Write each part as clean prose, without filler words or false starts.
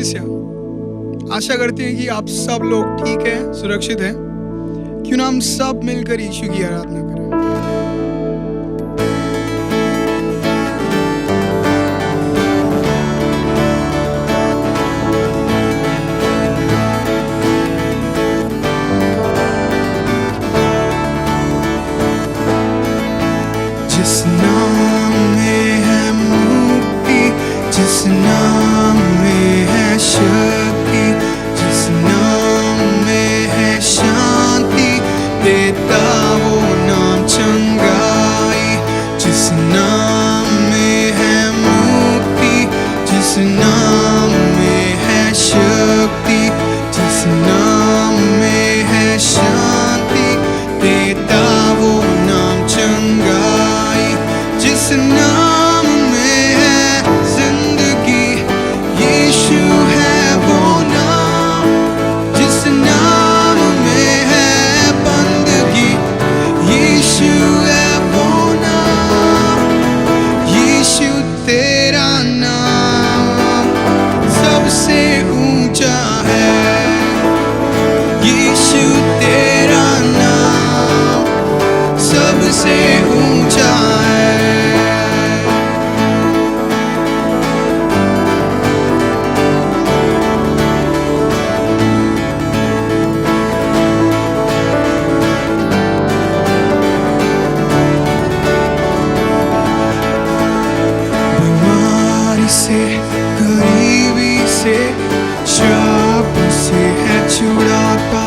कलीसिया, आशा करते हैं कि आप सब लोग ठीक हैं, सुरक्षित हैं। क्यों ना हम सब मिलकर यीशु की आराधना करें। जिस नाम में है मुक्ति, जिस नाम में है शक्ति, जिस नाम में है शांति, देता वो नाम चंगाई। जिस नाम में है मुक्ति, जिस नाम में है शक्ति, जिस नाम में है शांति, देता वो नाम चंगाई। जिस नाम में है जिंदगी, यीशु है वो नाम। जिस नाम में है बंदगी, यीशु है वो नाम। यीशु तेरा नाम सबसे ऊंचा है। यीशु तेरा नाम सबसे ऊंचा है। बीमारी से, गरीबी से, श्राप से है छुड़ाता।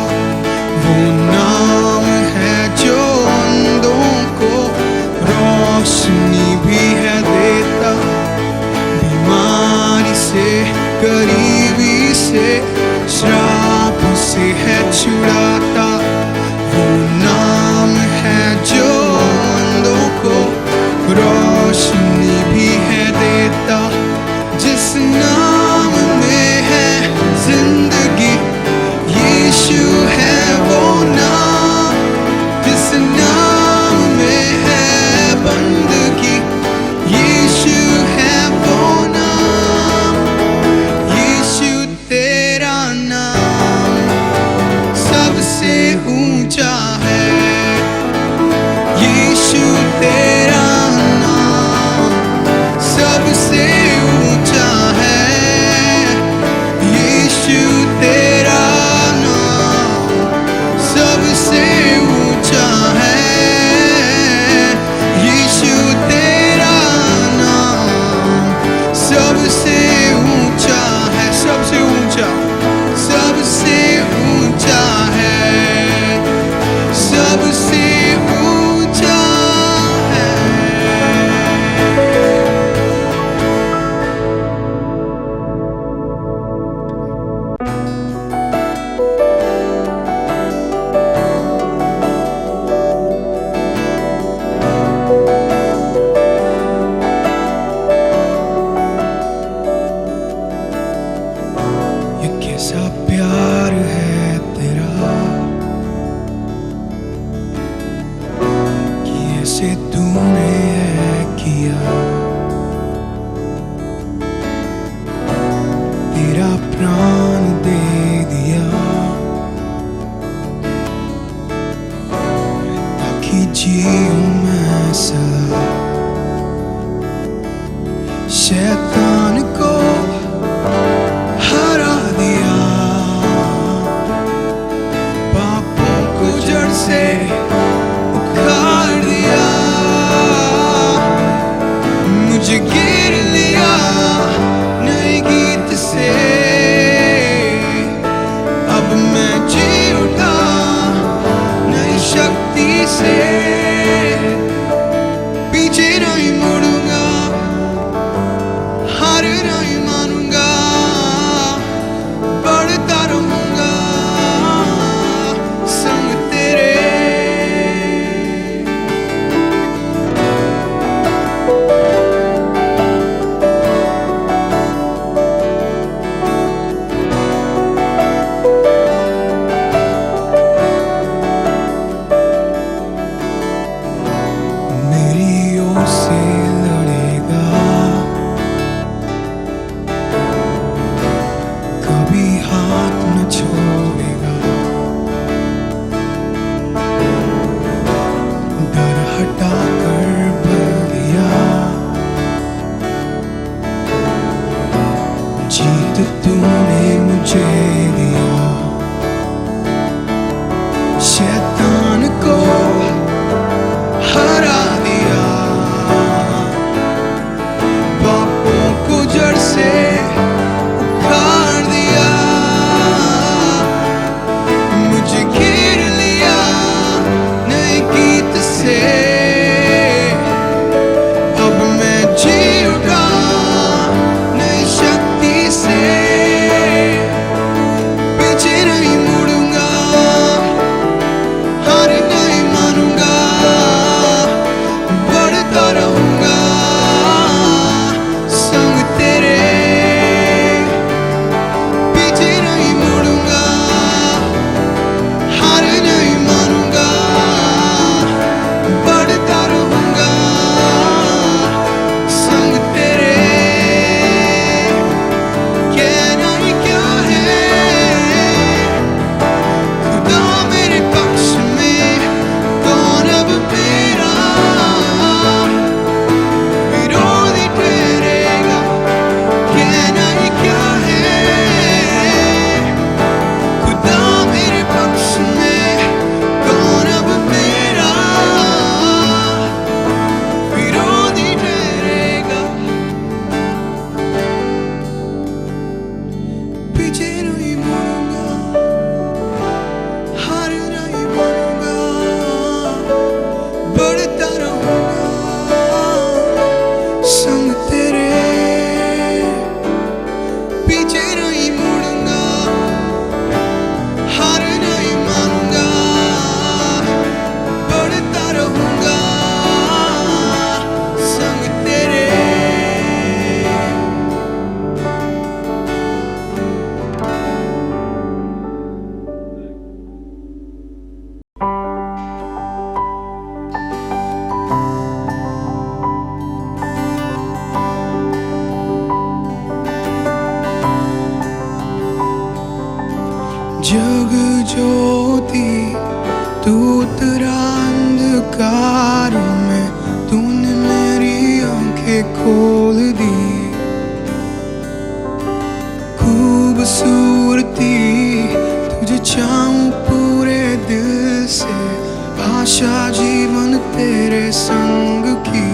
वो नाम है जो अंधों को रोशनी भी है देता। बीमारी से, गरीबी से, श्राप से है छुड़ाता। वो नाम है जो अंधों को रोशनी भी है देता। जिस नाम में है जिंदगी, यीशु है वो नाम। जिस नाम में है बंदगी, यीशु है वो नाम। यीशु तेरा नाम सबसे ऊंचा है। यीशु तेरा नाम सबसे ऊंचा है। यीशु तेरा नाम सबसे ऊंचा है। यीशु तेरा नाम सबसे ऊंचा है। सबसे ऊंचा, सबसे ऊंचा है। सबसे ऊंचा है। ये कैसा प्यार है तेरा कि ऐसे तूने है किया। तेरा प्राण दे दिया ताकि जीऊं मैं सदा। शैतान को हरा दिया, पापों को जड़ से उखाड़ दिया। मुझे घेर लिया नए गीत से, अब मैं जी उठा नई शक्ति से। पीछे नहीं मुड़ूंगा, हार नहीं मानूंगा, बढ़ता रहूंगा संग तेरे। गाऊं पूरे दिल से आशा जीवन तेरे संग की।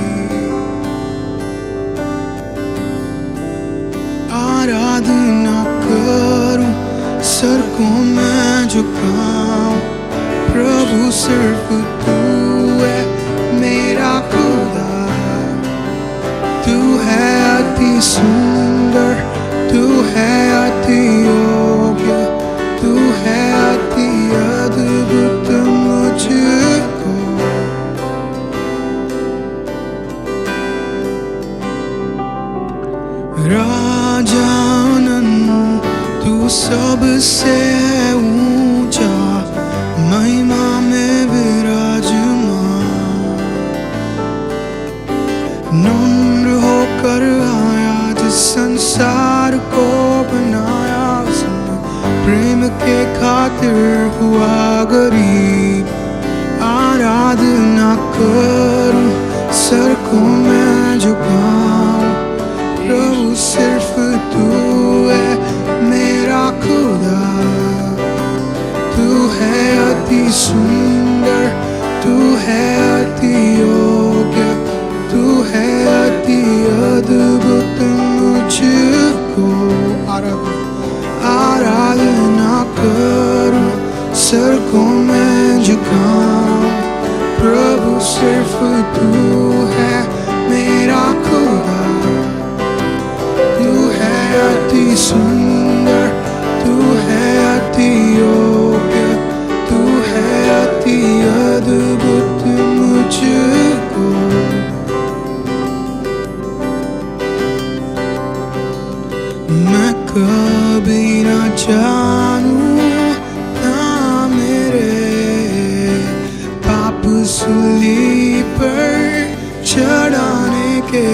आराधना करूं सर को मैं झुकाऊं, प्रभु सिर्फ तू है मेरा खुदा। तू है अति सुंदर, तू है अति योग्य, तू है अति अद्भुत मुझको। राजानन तू सबसे ऊंचा, महिमा में विराजमान। नम्र होकर आया जिस संसार को बनाया उसने, प्रेम के खातिर हुआ गरीब। आराधना करूं सर को मैं झुकाऊं, प्रभु सिर्फ तू है मेरा खुदा। तू है अति सुंदर, तू है अति योग्य, तू है अति अद्भुत मुझको। आराधना करूं सर को मैं झुकाऊं, प्रभु सिर्फ तू है मेरा खुदा। तू है अति सुंदर, तू है अति योग्य, तू है अति अद्भुत मुझको। मैं कभी न जानूं ना मेरे पाप सूली पर चढ़ाने के।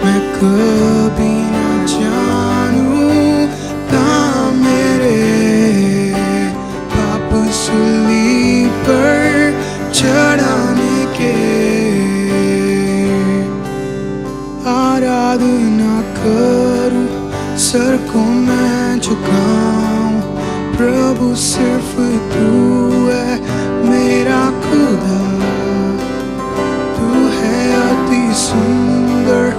मैं कभी न जानूं ना मेरे पाप सूली पर चढ़ाने के। आराधना करूं सर को मैं झुकाऊं, प्रभु सिर्फ तू है मेरा खुदा। तू है अति सुंदर,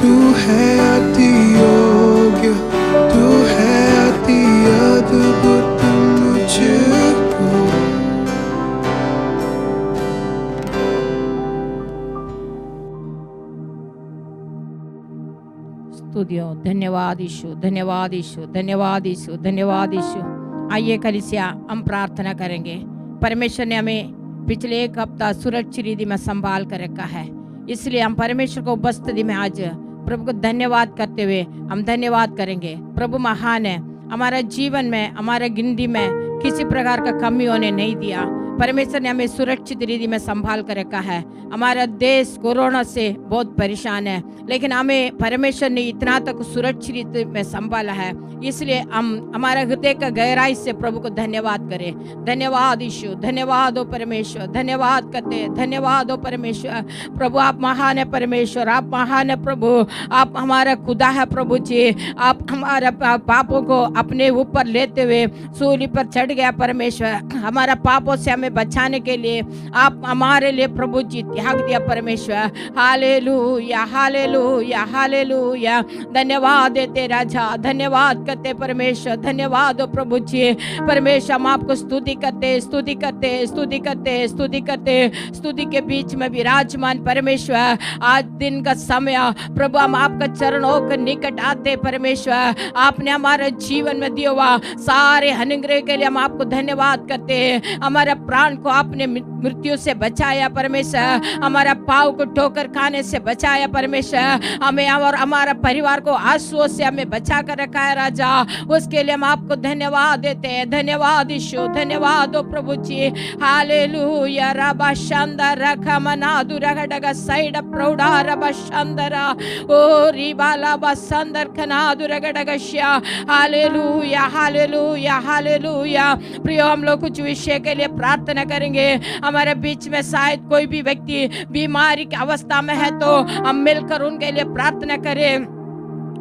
तू है अति योग्य, तू है अति अद्भुत मुझको। स्तुतियों, धन्यवाद यीशु, धन्यवाद यीशु, धन्यवाद यीशु, धन्यवाद यीशु। आइए कलीसिया हम प्रार्थना करेंगे। परमेश्वर ने हमें पिछले एक हफ्ता सुरक्षित रीति में संभाल कर रखा है, इसलिए हम परमेश्वर को उपस्थिति में आज प्रभु को धन्यवाद करते हुए हम धन्यवाद करेंगे। प्रभु महान है, हमारा जीवन में हमारे गिनती में किसी प्रकार का कमी होने नहीं दिया। परमेश्वर ने हमें सुरक्षित रीति में संभाल कर रखा है। हमारा देश कोरोना से बहुत परेशान है, लेकिन हमें परमेश्वर ने इतना तक सुरक्षित रीति में संभाला है, इसलिए हम हमारा हृदय का गहराई से प्रभु को धन्यवाद करें। धन्यवाद यीशु, धन्यवाद हो परमेश्वर, धन्यवाद करते हैं, धन्यवाद हो परमेश्वर। प्रभु आप महान है परमेश्वर, आप महान है प्रभु, आप हमारा खुदा है प्रभु जी। आप हमारा पापों को अपने ऊपर लेते हुए सूली पर चढ़ गया परमेश्वर। हमारा पापों से हमें बचाने के लिए आप हमारे लिए प्रभु जी त्याग दिया परमेश्वर। Hallelujah, hallelujah, hallelujah. धन्यवाद देते राजा, धन्यवाद करते परमेश्वर, धन्यवाद हो प्रभु जी। परमेश्वर हम आपको स्तुति करते, स्तुति करते, स्तुति करते, स्तुति करते। स्तुति के बीच में विराजमान परमेश्वर, आज दिन का समय प्रभु हम आपका चरणों के निकट आते परमेश्वर। आपने हमारे जीवन में दिया हुआ सारे अनुग्रह के लिए हम आपको धन्यवाद करते हैं। हमारा प्राण को आपने मृत्यु से बचाया परमेश्वर, हमारा पाँव को ठोकर खाने से बचाया परमेश्वर, हमें और हमारा परिवार को आंसुओं से हमें बचा कर रखा है राजा। उसके लिए हम आपको धन्यवाद देते हैं। धन्यवाद यीशु, धन्यवाद हो प्रभु जी। हालेलुया। रबा शांदर रखमना दुरगडग साइड प्रौढ़ा रबा शांदरा ओ रिबाला बसंदर खना दुरगडगश्या। Hallelujah, hallelujah, hallelujah. प्रियो हम लोग कुछ विषय के लिए प्रार्थना करेंगे। हमारे बीच में शायद कोई भी व्यक्ति बीमारी की अवस्था में है, तो हम मिलकर उनके लिए प्रार्थना करें।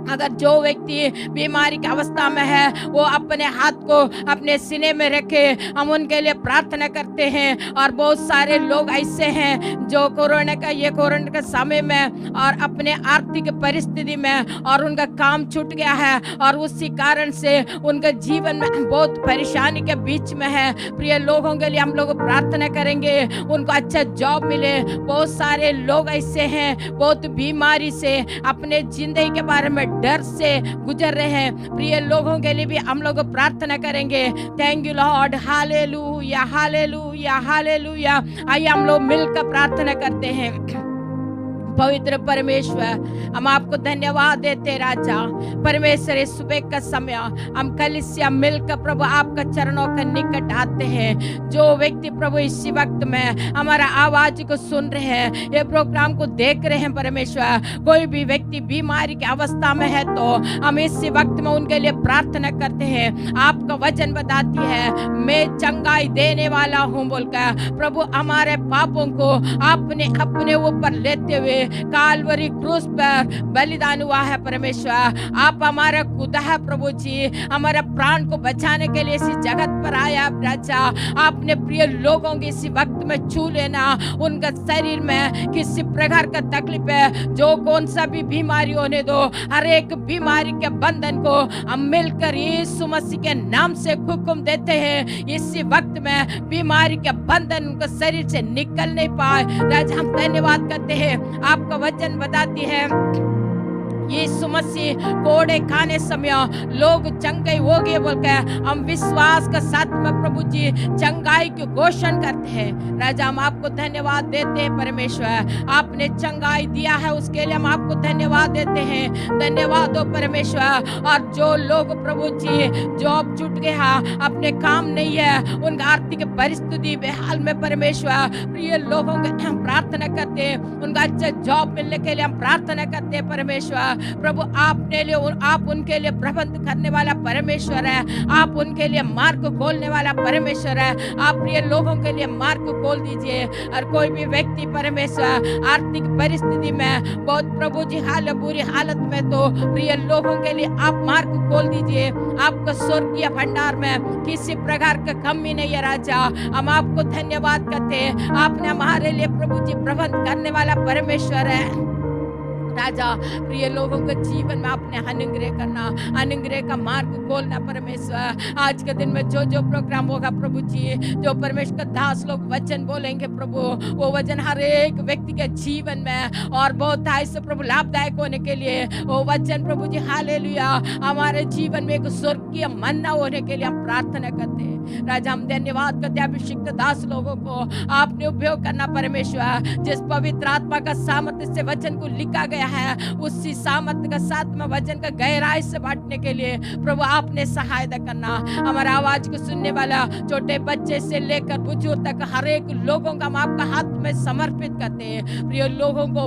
अगर जो व्यक्ति बीमारी की अवस्था में है वो अपने हाथ को अपने सीने में रखे, हम उनके लिए प्रार्थना करते हैं। और बहुत सारे लोग ऐसे हैं जो कोरोना के समय में और अपने आर्थिक परिस्थिति में और उनका काम छूट गया है और उसी कारण से उनके जीवन में बहुत परेशानी के बीच में है। प्रिय लोगों के लिए हम लोग प्रार्थना करेंगे, उनको अच्छा जॉब मिले। बहुत सारे लोग ऐसे हैं बहुत बीमारी से अपने जिंदगी के बारे में डर से गुजर रहे हैं। प्रिय लोगों के लिए भी हम लोग प्रार्थना करेंगे। Thank you Lord, hallelujah hallelujah hallelujah. आइए हम लोग मिलकर प्रार्थना करते हैं। पवित्र परमेश्वर, हम आपको धन्यवाद देते राजा। परमेश्वर, इस सुबह का समय हम कलीसिया मिलकर प्रभु आपका चरणों के निकट आते हैं। जो व्यक्ति प्रभु इसी वक्त में हमारा आवाज को सुन रहे हैं, ये प्रोग्राम को देख रहे हैं परमेश्वर, कोई भी व्यक्ति बीमारी की अवस्था में है तो हम इसी वक्त में उनके लिए प्रार्थना करते हैं। आपका वचन बताती है मैं चंगाई देने वाला हूँ बोलकर प्रभु हमारे पापों को आपने अपने ऊपर लेते हुए कालवरी क्रूस पर बलिदान हुआ है। परमेश्वर, आप हमारा खुदा है प्रभु जी, हमारा प्राण को बचाने के लिए इसी जगत पर आया राजा। आपने प्रिय लोगों के इसी वक्त में छू लेना, उनका शरीर में किसी प्रकार का तकलीफ है, जो कौन सा भी बीमारी होने दो, हर एक बीमारी के बंधन को हम मिलकर यीशु मसीह के नाम से हुक्म देते हैं। इसी वक्त में बीमारी के बंधन उनके शरीर से निकल नहीं पाए राजा। हम धन्यवाद करते हैं। आपका वचन बताती है यीशु मसीह कोड़े खाने समय लोग चंगाई हो गए बोलकर हम विश्वास के साथ में प्रभु जी चंगाई की घोषणा करते हैं। राजा, हम आपको धन्यवाद देते हैं परमेश्वर, आपने चंगाई दिया है उसके लिए हम आपको धन्यवाद देते हैं। धन्यवाद हो परमेश्वर। और जो लोग प्रभु जी जॉब छूट गया, अपने काम नहीं है, उनका आर्थिक परिस्थिति बेहाल में परमेश्वर, प्रिय लोगों के हम प्रार्थना करते हैं, उनका अच्छा जॉब मिलने के लिए हम प्रार्थना करते हैं परमेश्वर। प्रभु आपने लिए आप उनके लिए प्रबंध करने वाला परमेश्वर है, आप उनके लिए मार्ग खोलने वाला परमेश्वर है। आप प्रिय लोगों के लिए मार्ग खोल दीजिए। और कोई भी व्यक्ति परमेश्वर आर्थिक परिस्थिति में बहुत प्रभु जी बुरी हालत में, तो प्रिय लोगों के लिए आप मार्ग खोल दीजिए। आपको स्वर्गीय भंडार में किसी प्रकार का कमी नहीं है राजा। हम आपको धन्यवाद करते हैं, आपने हमारे लिए प्रभु जी प्रबंध करने वाला परमेश्वर है राजा। प्रिय लोगों के जीवन में आपने अनुग्रह करना, अनुग्रह का मार्ग खोलना परमेश्वर। आज के दिन में जो जो प्रोग्राम होगा प्रभु जी, जो परमेश्वर का दास लोग वचन बोलेंगे प्रभु, वो वचन हर एक व्यक्ति के जीवन में और बहुत ऐसे प्रभु लाभदायक होने के लिए वो वचन प्रभु जी हालेलुया हमारे जीवन में एक स्वर्गीय मन्ना होने के लिए हम प्रार्थना करते हैं राजा। हम धन्यवाद करते हैं अभिषिक्त दास लोगों को आपने उपयोग करना परमेश्वर। जिस पवित्र आत्मा का सामर्थ्य से वचन को लिखा गया है, उसी सामर्थ्य का साथ में वचन का गहराई से बांटने के लिए प्रभु आपने सहायता करना। हमारा आवाज को सुनने वाला छोटे बच्चे से लेकर बुजुर्ग तक हर एक लोगों का हम आपका हाथ में समर्पित करते हैं। प्रिय लोगों को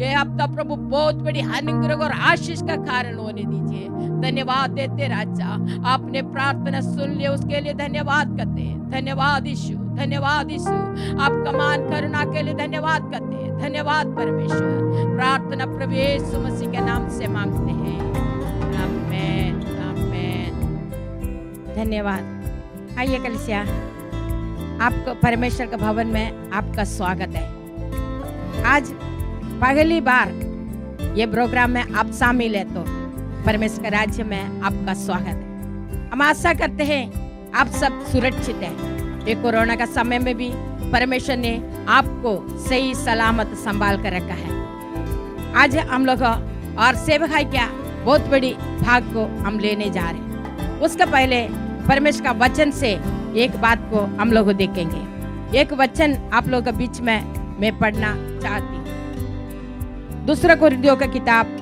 ये हफ्ता प्रभु बहुत बड़ी अनुग्रह और आशीष का कारण होने दीजिए। धन्यवाद देते राजा, आपने प्रार्थना सुन लिया उसके लिए धन्यवाद करते हैं। धन्यवाद यीशु, धन्यवाद यीशु, आपका मान करुणा के लिए धन्यवाद करते हैं। धन्यवाद परमेश्वर। प्रार्थना प्रभु यीशु मसीह के नाम से मांगते हैं, आमीन आमीन। धन्यवाद। आइए कलीसिया, आपको परमेश्वर के भवन में आपका स्वागत है। आज पहली बार ये प्रोग्राम में आप शामिल है तो परमेश्वर के राज्य में आपका स्वागत है। हम आशा करते हैं आप सब सुरक्षित हैं। ये कोरोना का समय में भी परमेश्वर ने आपको सही सलामत संभाल कर रखा है। आज हम लोग और सेवकाई क्या बहुत बड़ी भाग को हम लेने जा रहे हैं। उसका पहले परमेश्वर का वचन से एक बात को हम लोग देखेंगे। एक वचन आप लोगों के बीच में मैं पढ़ना चाहती हूँ। दूसरा कोरिन्थियों का किताब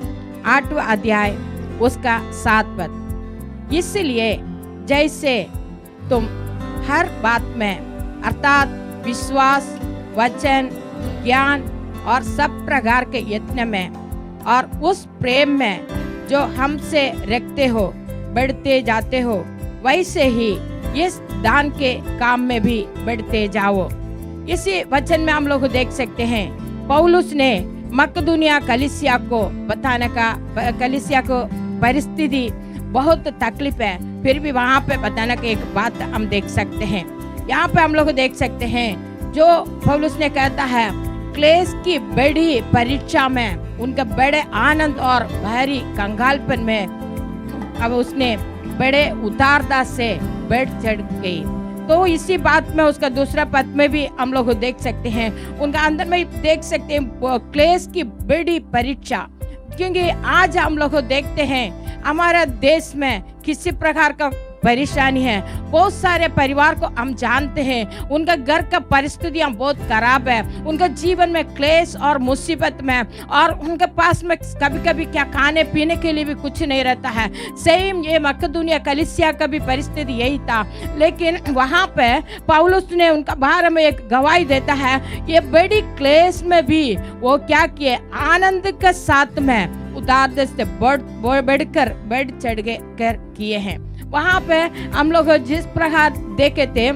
8वां अध्याय उसका 7 पद। इसलिए जैसे तुम हर बात में अर्थात विश्वास, वचन, ज्ञान और सब प्रकार के यत्न में और उस प्रेम में जो हमसे रखते हो बढ़ते जाते हो, वैसे ही इस दान के काम में भी बढ़ते जाओ। इसी वचन में हम लोग देख सकते हैं पौलुस ने मकदूनिया कलीसिया को बताने का, कलीसिया को परिस्थिति बहुत तकलीफ है, फिर भी वहाँ पे बताने का एक बात हम देख सकते हैं। यहाँ पे हम लोग देख सकते हैं जो पौलुस ने कहता है, क्लेश की बड़ी परीक्षा में उनके बड़े आनंद और भारी कंगालपन में अब उसने बड़े उतारदार से बढ़ चढ़ गई। तो इसी बात में उसका दूसरा पद में भी हम लोग देख सकते हैं, उनका अंदर में देख सकते हैं क्लेश की बड़ी परीक्षा। क्योंकि आज हम लोग देखते हैं हमारे देश में किसी प्रकार का परेशानी है। बहुत सारे परिवार को हम जानते हैं, उनका घर का परिस्थितियां बहुत खराब है, उनका जीवन में क्लेश और मुसीबत में, और उनके पास में कभी कभी क्या खाने पीने के लिए भी कुछ नहीं रहता है। सेम ये मकदूनिया कलीसिया का भी परिस्थिति यही था, लेकिन वहाँ पे पौलुस ने उनका बारे में एक गवाही देता है, ये बड़ी क्लेश में भी वो क्या किए, आनंद के साथ में उदारता से बढ़ चढ़ कर किए हैं। वहाँ पे हम लोग जिस प्रकार देखे थे,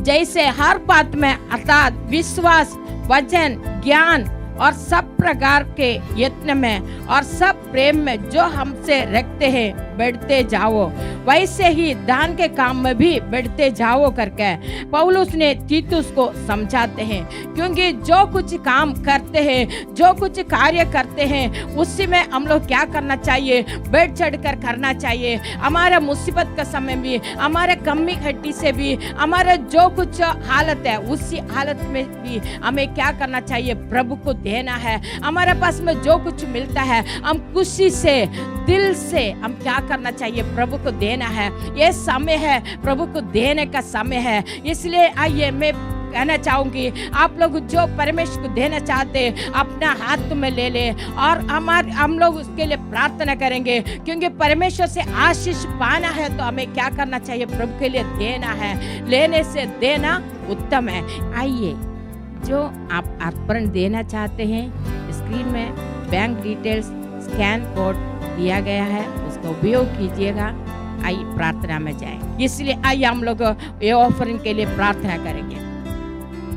जैसे हर बात में अर्थात विश्वास, वचन, ज्ञान और सब प्रकार के यत्न में और सब प्रेम में जो हमसे रखते हैं बढ़ते जाओ, वैसे ही दान के काम में भी बढ़ते जाओ करके पौलुस ने तीतुस को समझाते हैं। क्योंकि जो कुछ काम करते हैं, जो कुछ कार्य करते हैं, उसी में हम लोग क्या करना चाहिए, बढ़ चढ़ कर करना चाहिए। हमारा मुसीबत का समय भी, हमारे कमी घटी से भी, हमारा जो कुछ हालत है उसी हालत में भी हमें क्या करना चाहिए, प्रभु को देना है। हमारे पास में जो कुछ मिलता है हम खुशी से, दिल से हम क्या करना चाहिए, प्रभु को देना है। ये समय है प्रभु को देने का समय है। इसलिए आइए मैं कहना चाहूंगी, आप लोग जो परमेश्वर को देना चाहते हैं अपना हाथ में ले ले, और हम लोग उसके लिए प्रार्थना करेंगे। क्योंकि परमेश्वर से आशीष पाना है तो हमें क्या करना चाहिए, प्रभु के लिए देना है। लेने से देना उत्तम है। आइए, जो आप अर्पण देना चाहते हैं, स्क्रीन में बैंक डिटेल्स स्कैन कोड दिया गया है, उसका उपयोग कीजिएगा। आइए प्रार्थना में जाएं। इसलिए आइए हम लोग ये ऑफरिंग के लिए प्रार्थना करेंगे।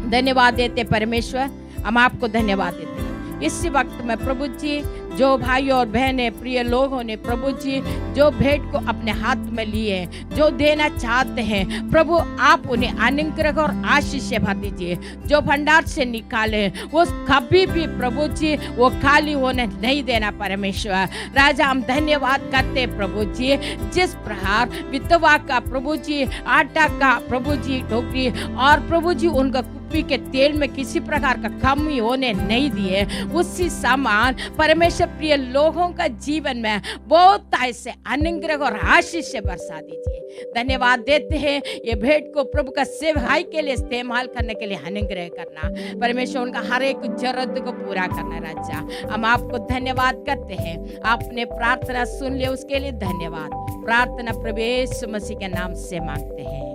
धन्यवाद देते परमेश्वर, हम आपको धन्यवाद देते हैं इसी वक्त में प्रभु जी। जो भाई और बहनें, प्रिय लोगों ने प्रभु जी जो भेंट को अपने हाथ में लिए, जो देना चाहते हैं, प्रभु आप उन्हें अनुग्रह और आशीष भर दीजिए। जो भंडार से निकाले वो कभी भी प्रभु जी वो खाली होने नहीं देना परमेश्वर। राजा हम धन्यवाद करते प्रभु जी, जिस प्रकार विधवा का प्रभु जी आटा का प्रभु जी टोकरी, और प्रभु जी उनका कुप्पी के तेल में किसी प्रकार का कमी होने नहीं दिए, उसी समान परमेश्वर प्रिय लोगों का जीवन में बहुत ऐसे अनुग्रह और आशीष से बरसा दीजिए। धन्यवाद देते हैं ये भेंट को प्रभु का सेवकाई के लिए इस्तेमाल करने के लिए अनुग्रह करना परमेश्वर, उनका हर एक जरूरत को पूरा करना। राजा हम आपको धन्यवाद करते हैं, आपने प्रार्थना सुन लिया उसके लिए धन्यवाद। प्रार्थना प्रभु यीशु मसीह के नाम से मांगते हैं,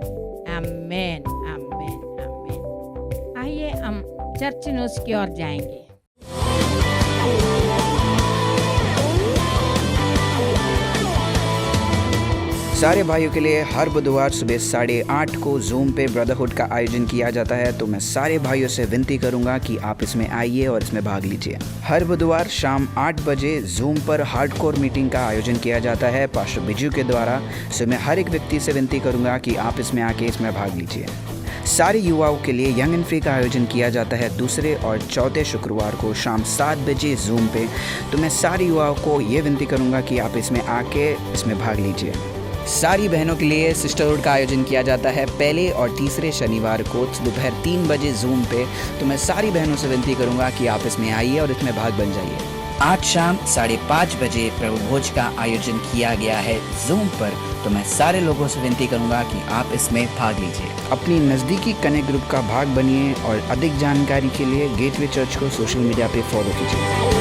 आमीन आमीन आमीन। आइए हम चर्च न्यूज़ की ओर जाएंगे। सारे भाइयों के लिए हर बुधवार सुबह 8:30 को जूम पे ब्रदरहुड का आयोजन किया जाता है, तो मैं सारे भाइयों से विनती करूंगा कि आप इसमें आइए और इसमें भाग लीजिए। हर बुधवार शाम 8 बजे जूम पर हार्डकोर मीटिंग का आयोजन किया जाता है पास्टर बिजू के द्वारा। सो मैं हर एक व्यक्ति से विनती करूंगा कि आप इसमें आके इसमें भाग लीजिए। सारे युवाओं के लिए यंग एंड फ्री का आयोजन किया जाता है दूसरे और चौथे शुक्रवार को शाम 7 बजे जूम पे। तो मैं सारे युवाओं को ये विनती करूंगा कि आप इसमें आके इसमें भाग लीजिए। सारी बहनों के लिए सिस्टरहुड का आयोजन किया जाता है पहले और तीसरे शनिवार को दोपहर 3 बजे जूम पे। तो मैं सारी बहनों से विनती करूंगा कि आप इसमें आइए और इसमें भाग बन जाइए। आज शाम 5:30 बजे प्रभु भोज का आयोजन किया गया है जूम पर। तो मैं सारे लोगों से विनती करूंगा कि आप इसमें भाग लीजिए। अपनी नज़दीकी कनेक्ट ग्रुप का भाग बनिए और अधिक जानकारी के लिए गेटवे चर्च को सोशल मीडिया पे फॉलो कीजिए।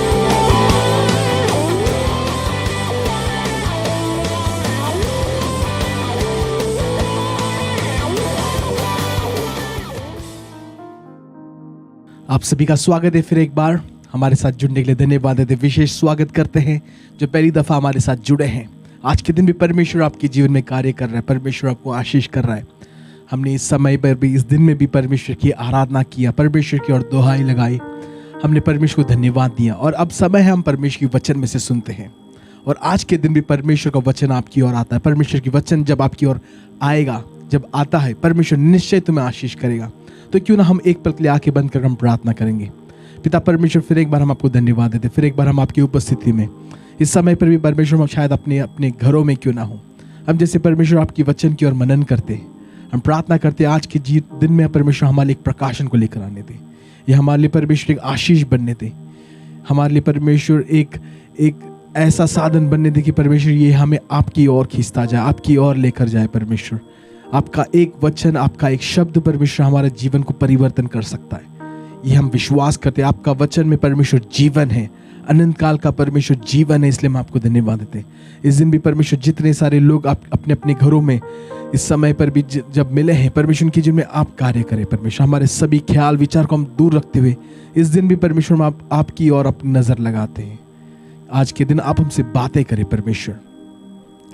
आप सभी का स्वागत है। फिर एक बार हमारे साथ जुड़ने के लिए धन्यवाद देते, विशेष स्वागत करते हैं जो पहली दफ़ा हमारे साथ जुड़े हैं। आज के दिन भी परमेश्वर आपके जीवन में कार्य कर रहा है, परमेश्वर आपको आशीष कर रहा है। हमने इस समय पर भी, इस दिन में भी परमेश्वर की आराधना किया, परमेश्वर की ओर दुहाई लगाई। हमने परमेश्वर को धन्यवाद दिया और अब समय है हम परमेश्वर के वचन में से सुनते हैं। और आज के दिन भी परमेश्वर का वचन आपकी ओर आता है। परमेश्वर की वचन जब आपकी ओर आएगा, जब आता है, परमेश्वर निश्चय तुम्हें आशीष करेगा। तो क्यों ना हम एक पल के लिए आंखें बंद कर हम प्रार्थना करेंगे। पिता परमेश्वर, फिर एक बार हम आपको धन्यवाद देते, फिर एक बार हम आपकी उपस्थिति में इस समय पर भी परमेश्वर हम शायद अपने घरों में क्यों ना हो, हम जैसे परमेश्वर आपकी वचन की ओर मनन करते, हम प्रार्थना करते आज के दिन में परमेश्वर हमारे एक प्रकाशन को लेकर आने दे, ये हमारे लिए परमेश्वर एक आशीष बनने दे, हमारे लिए परमेश्वर एक ऐसा साधन बनने दे कि परमेश्वर ये हमें आपकी ओर खींचता जाए, आपकी ओर लेकर जाए। परमेश्वर आपका एक वचन, आपका एक शब्द परमेश्वर हमारे जीवन को परिवर्तन कर सकता है, ये हम विश्वास करते हैं। आपका वचन में परमेश्वर जीवन है, अनंत काल का परमेश्वर जीवन है, इसलिए हम आपको धन्यवाद देते हैं। इस दिन भी परमेश्वर जितने सारे लोग आप अपने अपने घरों में इस समय पर भी जब मिले हैं, परमेश्वर की जिनमें आप कार्य करें। परमेश्वर हमारे सभी ख्याल विचार को हम दूर रखते हुए इस दिन भी परमेश्वर हम आपकी ओर अपनी नज़र लगाते हैं। आज के दिन आप हमसे बातें करें परमेश्वर,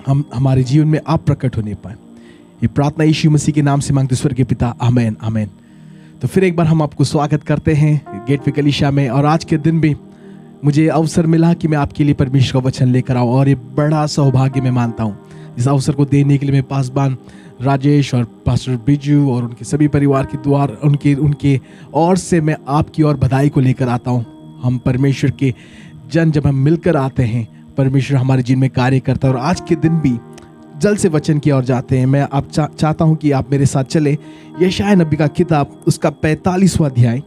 हम हमारे जीवन में आप प्रकट होने पाए। ये प्रार्थना यीशु मसीह के नाम से मांगते स्वर्गीय पिता, आमीन आमीन। तो फिर एक बार हम आपको स्वागत करते हैं गेटवे कलीसिया में। और आज के दिन भी मुझे अवसर मिला कि मैं आपके लिए परमेश्वर का वचन लेकर आऊँ, और ये बड़ा सौभाग्य मैं मानता हूँ। इस अवसर को देने के लिए मैं पासबान राजेश और पास्टर बिजू और उनके सभी परिवार के द्वार उनके ओर से मैं आपकी ओर बधाई को लेकर आता हूँ। हम परमेश्वर के जन जब हम मिलकर आते हैं, परमेश्वर हमारे जीवन में कार्य करता है। और आज के दिन भी जल्द से वचन की ओर जाते हैं। मैं आप चाहता हूँ कि आप मेरे साथ चले यशायाह नबी का किताब, उसका 45वां अध्याय,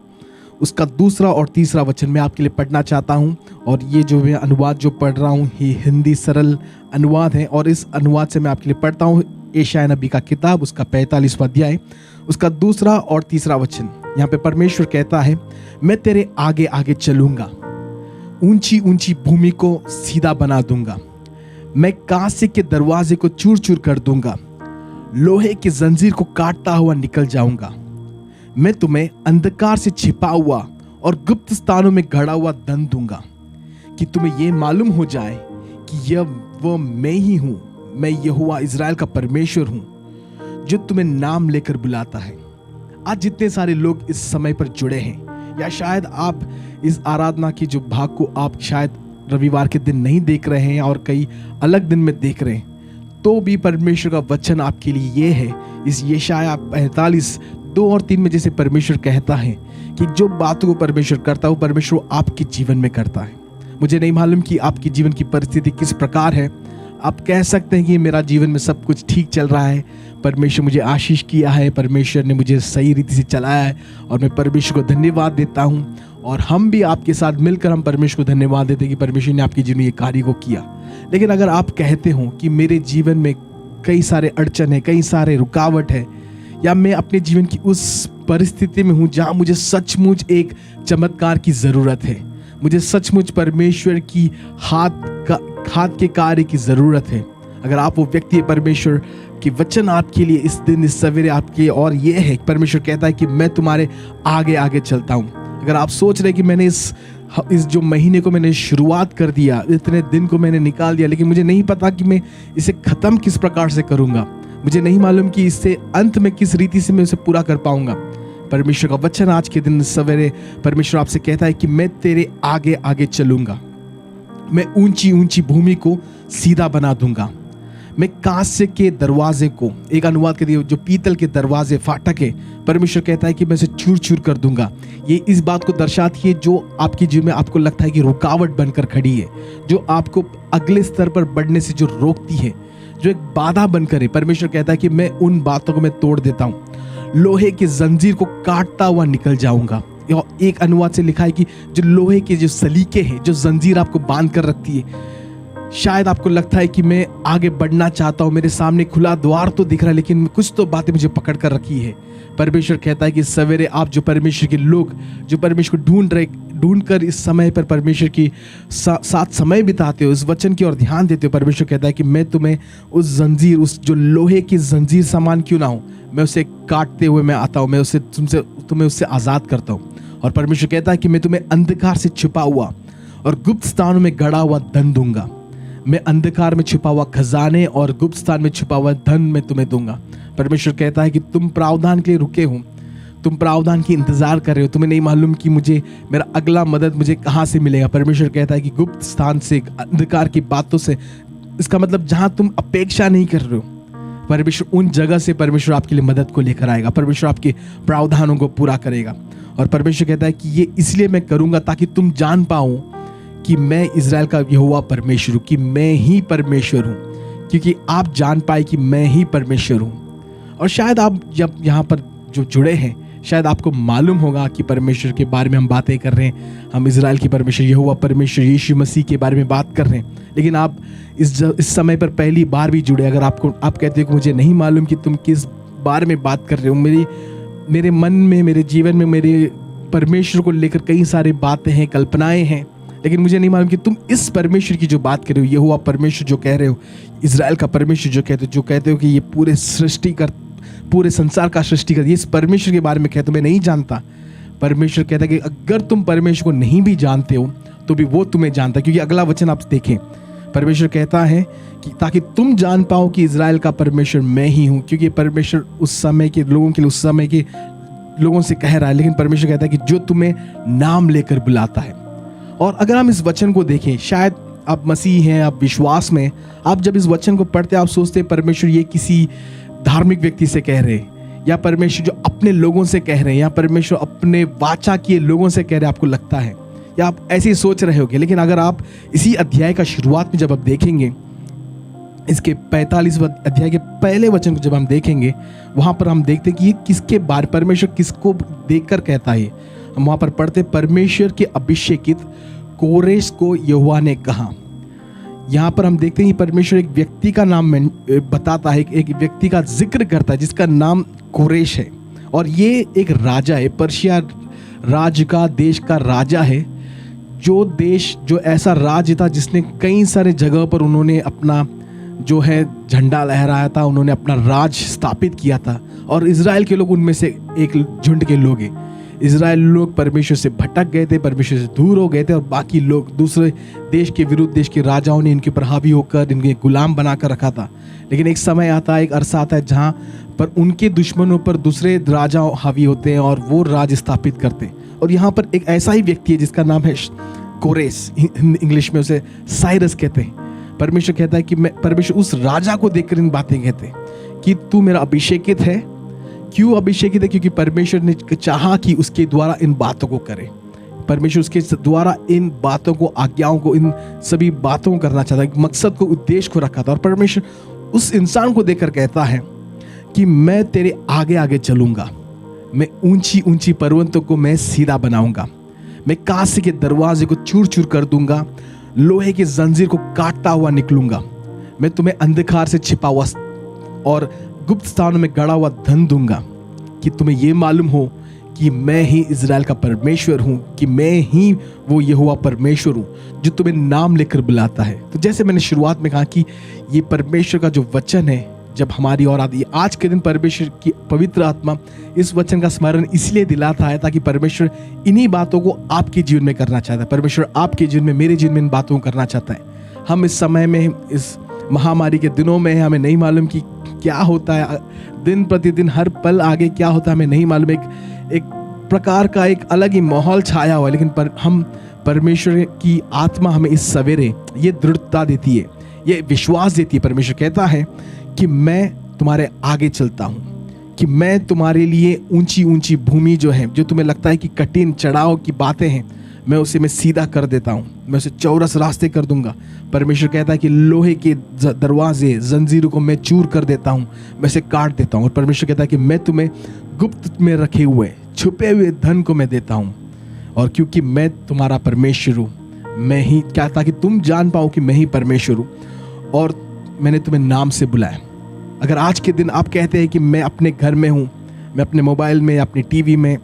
उसका 2 और 3 वचन मैं आपके लिए पढ़ना चाहता हूँ। और ये जो मैं अनुवाद जो पढ़ रहा हूँ ये हिंदी सरल अनुवाद है, और इस अनुवाद से मैं आपके लिए पढ़ता हूँ यशायाह नबी का किताब, उसका 45वां अध्याय, उसका 2 और 3 वचन। यहाँ पे परमेश्वर कहता है, मैं तेरे आगे आगे चलूंगा, ऊंची ऊंची भूमि को सीधा बना दूंगा, मैं कांसे के दरवाजे को चूर चूर कर दूंगा, लोहे की जंजीर को काटता हुआ निकल जाऊंगा। मैं तुम्हें अंधकार से छिपा हुआ और गुप्त स्थानों में गड़ा हुआ धन दूंगा, कि तुम्हें यह मालूम हो जाए कि यह वो मैं ही हूं, मैं यहोवा इज़राइल का परमेश्वर हूं, जो तुम्हें नाम लेकर बुलाता है। आज जितने सारे लोग इस समय पर जुड़े हैं, या शायद आप इस आराधना की जो भाग को आप शायद रविवार के दिन नहीं देख रहे हैं और कई अलग दिन में देख रहे हैं, तो भी परमेश्वर का वचन आपके लिए ये है। इस यशायाह 45:2 और 3 में जैसे परमेश्वर कहता है कि जो बातों को परमेश्वर करता है वो परमेश्वर आपके जीवन में करता है। मुझे नहीं मालूम कि आपकी जीवन की परिस्थिति किस प्रकार है। आप कह सकते हैं कि मेरा जीवन में सब कुछ ठीक चल रहा है, परमेश्वर मुझे आशीष किया है, परमेश्वर ने मुझे सही रीति से चलाया है, और मैं परमेश्वर को धन्यवाद देता हूँ। और हम भी आपके साथ मिलकर हम परमेश्वर को धन्यवाद देते हैं कि परमेश्वर ने आपके जीवन में ये कार्य को किया। लेकिन अगर आप कहते हो कि मेरे जीवन में कई सारे अड़चन है, कई सारे रुकावट है, या मैं अपने जीवन की उस परिस्थिति में हूँ जहाँ मुझे सचमुच एक चमत्कार की ज़रूरत है, मुझे सचमुच परमेश्वर की हाथ के कार्य की ज़रूरत है, अगर आप वो व्यक्ति है, परमेश्वर की वचन आपके लिए इस दिन इस सवेरे आपके और ये है, परमेश्वर कहता है कि मैं तुम्हारे आगे आगे चलता हूँ। अगर आप सोच रहे कि मैंने इस जो महीने को मैंने शुरुआत कर दिया, इतने दिन को मैंने निकाल दिया, लेकिन मुझे नहीं पता कि मैं इसे ख़त्म किस प्रकार से करूँगा, मुझे नहीं मालूम कि इससे अंत में किस रीति से मैं उसे पूरा कर पाऊँगा, परमेश्वर का वचन आज के दिन सवेरे परमेश्वर आपसे कहता है कि मैं तेरे आगे आगे चलूँगा, मैं ऊंची ऊंची भूमि को सीधा बना दूंगा, मैं कांसे के दरवाजे को, एक अनुवाद के दिए जो पीतल के दरवाजे फाटक है, परमेश्वर कहता है कि मैं इसे चूर चूर कर दूंगा। ये इस बात को दर्शाती है जो आपके जीवन में आपको लगता है कि रुकावट बनकर खड़ी है, जो आपको अगले स्तर पर बढ़ने से जो रोकती है, जो एक बाधा बनकर है, परमेश्वर कहता है कि मैं उन बातों को मैं तोड़ देता हूँ, लोहे की जंजीर को काटता हुआ निकल जाऊंगा। एक अनुवाद से लिखा है कि जो लोहे के जो सलीके हैं, जो जंजीर आपको बांध कर रखती है, शायद आपको लगता है कि मैं आगे बढ़ना चाहता हूँ, मेरे सामने खुला द्वार तो दिख रहा है, लेकिन कुछ तो बातें मुझे पकड़ कर रखी है। परमेश्वर कहता है कि सवेरे आप जो परमेश्वर के लोग जो परमेश्वर को ढूंढ कर इस समय पर परमेश्वर की साथ समय बिताते हो, इस वचन की ओर ध्यान देते हो, परमेश्वर कहता है कि मैं तुम्हें उस जंजीर, उस जो लोहे की जंजीर समान क्यों ना हो, मैं उसे काटते हुए मैं आता हूँ, मैं उसे तुम्हें उससे आज़ाद करता हूँ। और परमेश्वर कहता है कि मैं तुम्हें अंधकार से छिपा हुआ और गुप्त स्थानों में गड़ा हुआ धन दूंगा, मैं अंधकार में छिपा हुआ खजाने और गुप्त स्थान में छिपा हुआ धन मैं तुम्हें दूंगा। परमेश्वर कहता है कि तुम प्रावधान के लिए रुके हो, तुम प्रावधान की इंतज़ार कर रहे हो, तुम्हें नहीं मालूम कि मुझे मेरा अगला मदद मुझे कहाँ से मिलेगा। परमेश्वर कहता है कि गुप्त स्थान से, अंधकार की बातों से, इसका मतलब जहाँ तुम अपेक्षा नहीं कर रहे हो, परमेश्वर उन जगह से परमेश्वर आपके लिए मदद को लेकर आएगा। परमेश्वर आपके प्रावधानों को पूरा करेगा। और परमेश्वर कहता है कि ये इसलिए मैं करूँगा ताकि तुम जान पाओ कि मैं इज़राइल का यहोवा परमेश्वर हूँ, कि मैं ही परमेश्वर हूँ, क्योंकि आप जान पाए कि मैं ही परमेश्वर हूँ। और शायद आप जब यहाँ पर जो जुड़े हैं, शायद आपको मालूम होगा कि परमेश्वर के बारे में हम बातें कर रहे हैं, हम इज़राइल की परमेश्वर यहोवा परमेश्वर यीशु मसीह के बारे में बात कर रहे हैं, लेकिन आप इस समय पर पहली बार भी जुड़े। अगर आप कहते हो कि मुझे नहीं मालूम कि तुम किस बारे में बात कर रहे हो, मेरे मन में, मेरे जीवन में, मेरे परमेश्वर को लेकर कई सारी बातें हैं, कल्पनाएं हैं, लेकिन मुझे नहीं मालूम कि तुम इस परमेश्वर की जो बात कर रहे हो, यहोवा परमेश्वर जो कह रहे हो, इज़राइल का परमेश्वर जो कहते हो कि ये पूरे संसार का सृष्टि कर, ये इस परमेश्वर के बारे में कहते हो मैं नहीं जानता। परमेश्वर कहता है कि अगर तुम परमेश्वर को नहीं भी जानते हो तो भी वो तुम्हें जानता है, क्योंकि अगला वचन आप देखें, परमेश्वर कहता है कि ताकि तुम जान पाओ कि इज़राइल का परमेश्वर मैं ही हूँ। क्योंकि परमेश्वर उस समय के लोगों के लिए, उस समय के लोगों से कह रहा है, लेकिन परमेश्वर कहता है कि जो तुम्हें नाम लेकर बुलाता है। और अगर हम इस वचन को देखें, शायद आप मसीह हैं, आप विश्वास में, आप जब इस वचन को पढ़ते आप सोचते परमेश्वर ये किसी धार्मिक व्यक्ति से कह रहे हैं, या परमेश्वर जो अपने लोगों से कह रहे हैं, या परमेश्वर अपने वाचा किए लोगों से कह रहे हैं, आपको लगता है, या आप ऐसे ही सोच रहे होगे। लेकिन अगर आप इसी अध्याय का शुरुआत में जब आप देखेंगे, इसके 45वें अध्याय के पहले वचन को जब हम देखेंगे, वहाँ पर हम देखते हैं कि ये किसके बारे, परमेश्वर किसको देखकर कहता है। हम वहाँ पर पढ़ते, परमेश्वर के अभिषेकित कोरेश को यहोवा ने कहा। यहाँ पर हम देखते हैं कि परमेश्वर एक व्यक्ति का नाम बताता है, एक व्यक्ति का जिक्र करता है जिसका नाम कोरेश है। और ये एक राजा है, पर्शिया राज्य का, देश का राजा है, जो ऐसा राज्य था जिसने कई सारे जगह पर उन्होंने अपना जो है झंडा लहराया था, उन्होंने अपना राज स्थापित किया था। और इज़राइल के लोग उनमें से एक झुंड के लोग हैं। इज़राइल लोग परमेश्वर से भटक गए थे, परमेश्वर से दूर हो गए थे, और बाकी लोग दूसरे देश के विरुद्ध, देश के राजाओं ने इनके ऊपर हावी होकर इनके गुलाम बनाकर रखा था। लेकिन एक समय आता है, एक अरसा आता है जहाँ पर उनके दुश्मनों पर दूसरे राजा हावी होते हैं और वो राज स्थापित करते हैं। और यहाँ पर एक ऐसा ही व्यक्ति है जिसका नाम है कोरेश, इंग्लिश में उसे साइरस कहते हैं। परमेश्वर कहता है कि परमेश्वर उस राजा को देखकर इन बातें कहते हैं कि तू मेरा अभिषेकित है। क्यों अभिषेकित है? क्योंकि परमेश्वर ने चाहा कि उसके द्वारा इन बातों को करे। परमेश्वर उसके द्वारा इन बातों को, आज्ञाओं को, इन सभी बातों को करना चाहता है, मकसद को, उद्देश्य को रखा था। और परमेश्वर उस इंसान को देखकर कहता है कि मैं तेरे आगे आगे चलूंगा, मैं ऊंची ऊंची पर्वतों को मैं सीधा बनाऊंगा, मैं कांसे के दरवाजे को चूर चूर कर दूंगा, लोहे के जंजीर को काटता हुआ निकलूंगा, मैं तुम्हें अंधकार से छिपा हुआ और गुप्त स्थानों में गड़ा हुआ धन दूंगा, कि तुम्हें यह मालूम हो कि मैं ही इज़राइल का परमेश्वर हूं, कि मैं ही वो यहोवा परमेश्वर हूं जो तुम्हें नाम लेकर बुलाता है। तो जैसे मैंने शुरुआत में कहा कि ये परमेश्वर का जो वचन है जब हमारी ओर आती है, आज के दिन परमेश्वर की पवित्र आत्मा इस वचन का स्मरण इसलिए दिलाता है ताकि परमेश्वर इन्हीं बातों को आपके जीवन में करना चाहता है। परमेश्वर आपके जीवन में, मेरे जीवन में इन बातों को करना चाहता है। हम इस समय में, इस महामारी के दिनों में, हमें नहीं मालूम कि क्या होता है, दिन प्रतिदिन हर पल आगे क्या होता है हमें नहीं मालूम। एक प्रकार का एक अलग ही माहौल छाया हुआ है, लेकिन हम परमेश्वर की आत्मा हमें इस सवेरे ये दृढ़ता देती है, ये विश्वास देती है। परमेश्वर कहता है कि मैं तुम्हारे आगे चलता हूँ, कि मैं तुम्हारे लिए ऊंची ऊंची भूमि जो है, जो तुम्हें लगता है कि कठिन चढ़ाव की बातें हैं, मैं सीधा कर देता हूँ, मैं उसे चौरस रास्ते कर दूंगा। परमेश्वर कहता है कि लोहे के दरवाजे, जंजीरों को मैं चूर कर देता हूँ, मैं उसे काट देता हूँ। और परमेश्वर कहता है कि मैं तुम्हें गुप्त में रखे हुए, छुपे हुए धन को मैं देता हूँ। और क्योंकि मैं तुम्हारा परमेश्वर हूँ, मैं ही क्या, ताकि तुम जान पाओ कि मैं ही परमेश्वर हूँ और मैंने तुम्हें नाम से बुलाया। अगर आज के दिन आप कहते हैं कि मैं अपने घर में हूँ, मैं अपने मोबाइल में, अपनी टीवी में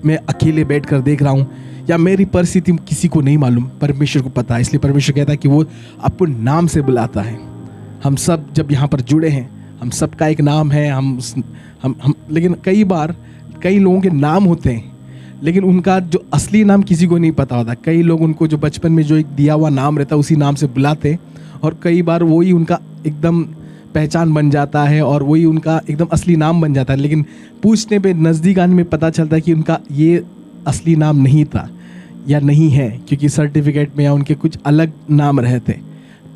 मैं अकेले बैठकर देख रहा हूँ, या मेरी परिस्थिति किसी को नहीं मालूम, परमेश्वर को पता है। इसलिए परमेश्वर कहता है कि वो आपको नाम से बुलाता है। हम सब जब यहाँ पर जुड़े हैं, हम सबका एक नाम है। हम लेकिन कई बार कई लोगों के नाम होते हैं, लेकिन उनका जो असली नाम किसी को नहीं पता होता। कई लोग उनको जो बचपन में जो एक दिया हुआ नाम रहता है उसी नाम से बुलाते हैं, और कई बार वही उनका एकदम पहचान बन जाता है और वही उनका एकदम असली नाम बन जाता है। लेकिन पूछने पे नज़दीक आने में पता चलता है कि उनका ये असली नाम नहीं था या नहीं है, क्योंकि सर्टिफिकेट में या उनके कुछ अलग नाम रहते।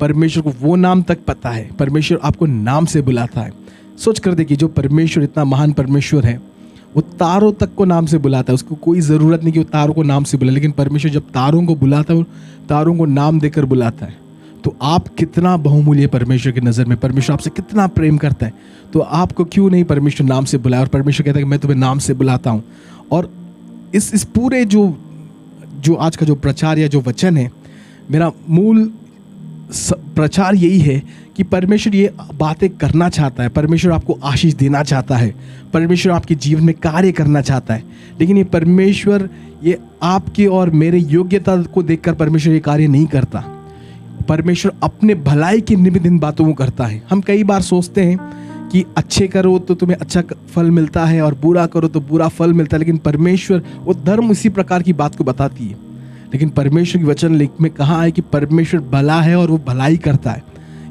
परमेश्वर को वो नाम तक पता है, परमेश्वर आपको नाम से बुलाता है। सोच कर देखिए, जो परमेश्वर इतना महान परमेश्वर है, वो तारों तक को नाम से बुलाता है। उसको कोई ज़रूरत नहीं कि वो तारों को नाम से बुलाए, लेकिन परमेश्वर जब तारों को बुलाता है, वो तारों को नाम देकर बुलाता है। तो आप कितना बहुमूल्य परमेश्वर की नज़र में, परमेश्वर आपसे कितना प्रेम करता है, तो आपको क्यों नहीं परमेश्वर नाम से बुलाया। और परमेश्वर कहता है कि मैं तुम्हें नाम से बुलाता हूँ। और इस पूरे जो आज का जो प्रचार या जो वचन है, मेरा मूल प्रचार यही है कि परमेश्वर ये बातें करना चाहता है। परमेश्वर आपको आशीष देना चाहता है, परमेश्वर आपके जीवन में कार्य करना चाहता है। लेकिन ये परमेश्वर ये आपके और मेरे योग्यता को देखकर परमेश्वर ये कार्य नहीं करता। परमेश्वर अपने भलाई के निमित्त इन बातों को करता है। हम कई बार सोचते हैं कि अच्छे करो तो तुम्हें अच्छा फल मिलता है और बुरा करो तो बुरा फल मिलता है, लेकिन परमेश्वर वो धर्म इसी प्रकार की बात को बताती है। लेकिन परमेश्वर की वचन में कहा है कि परमेश्वर भला है और वो भलाई करता है।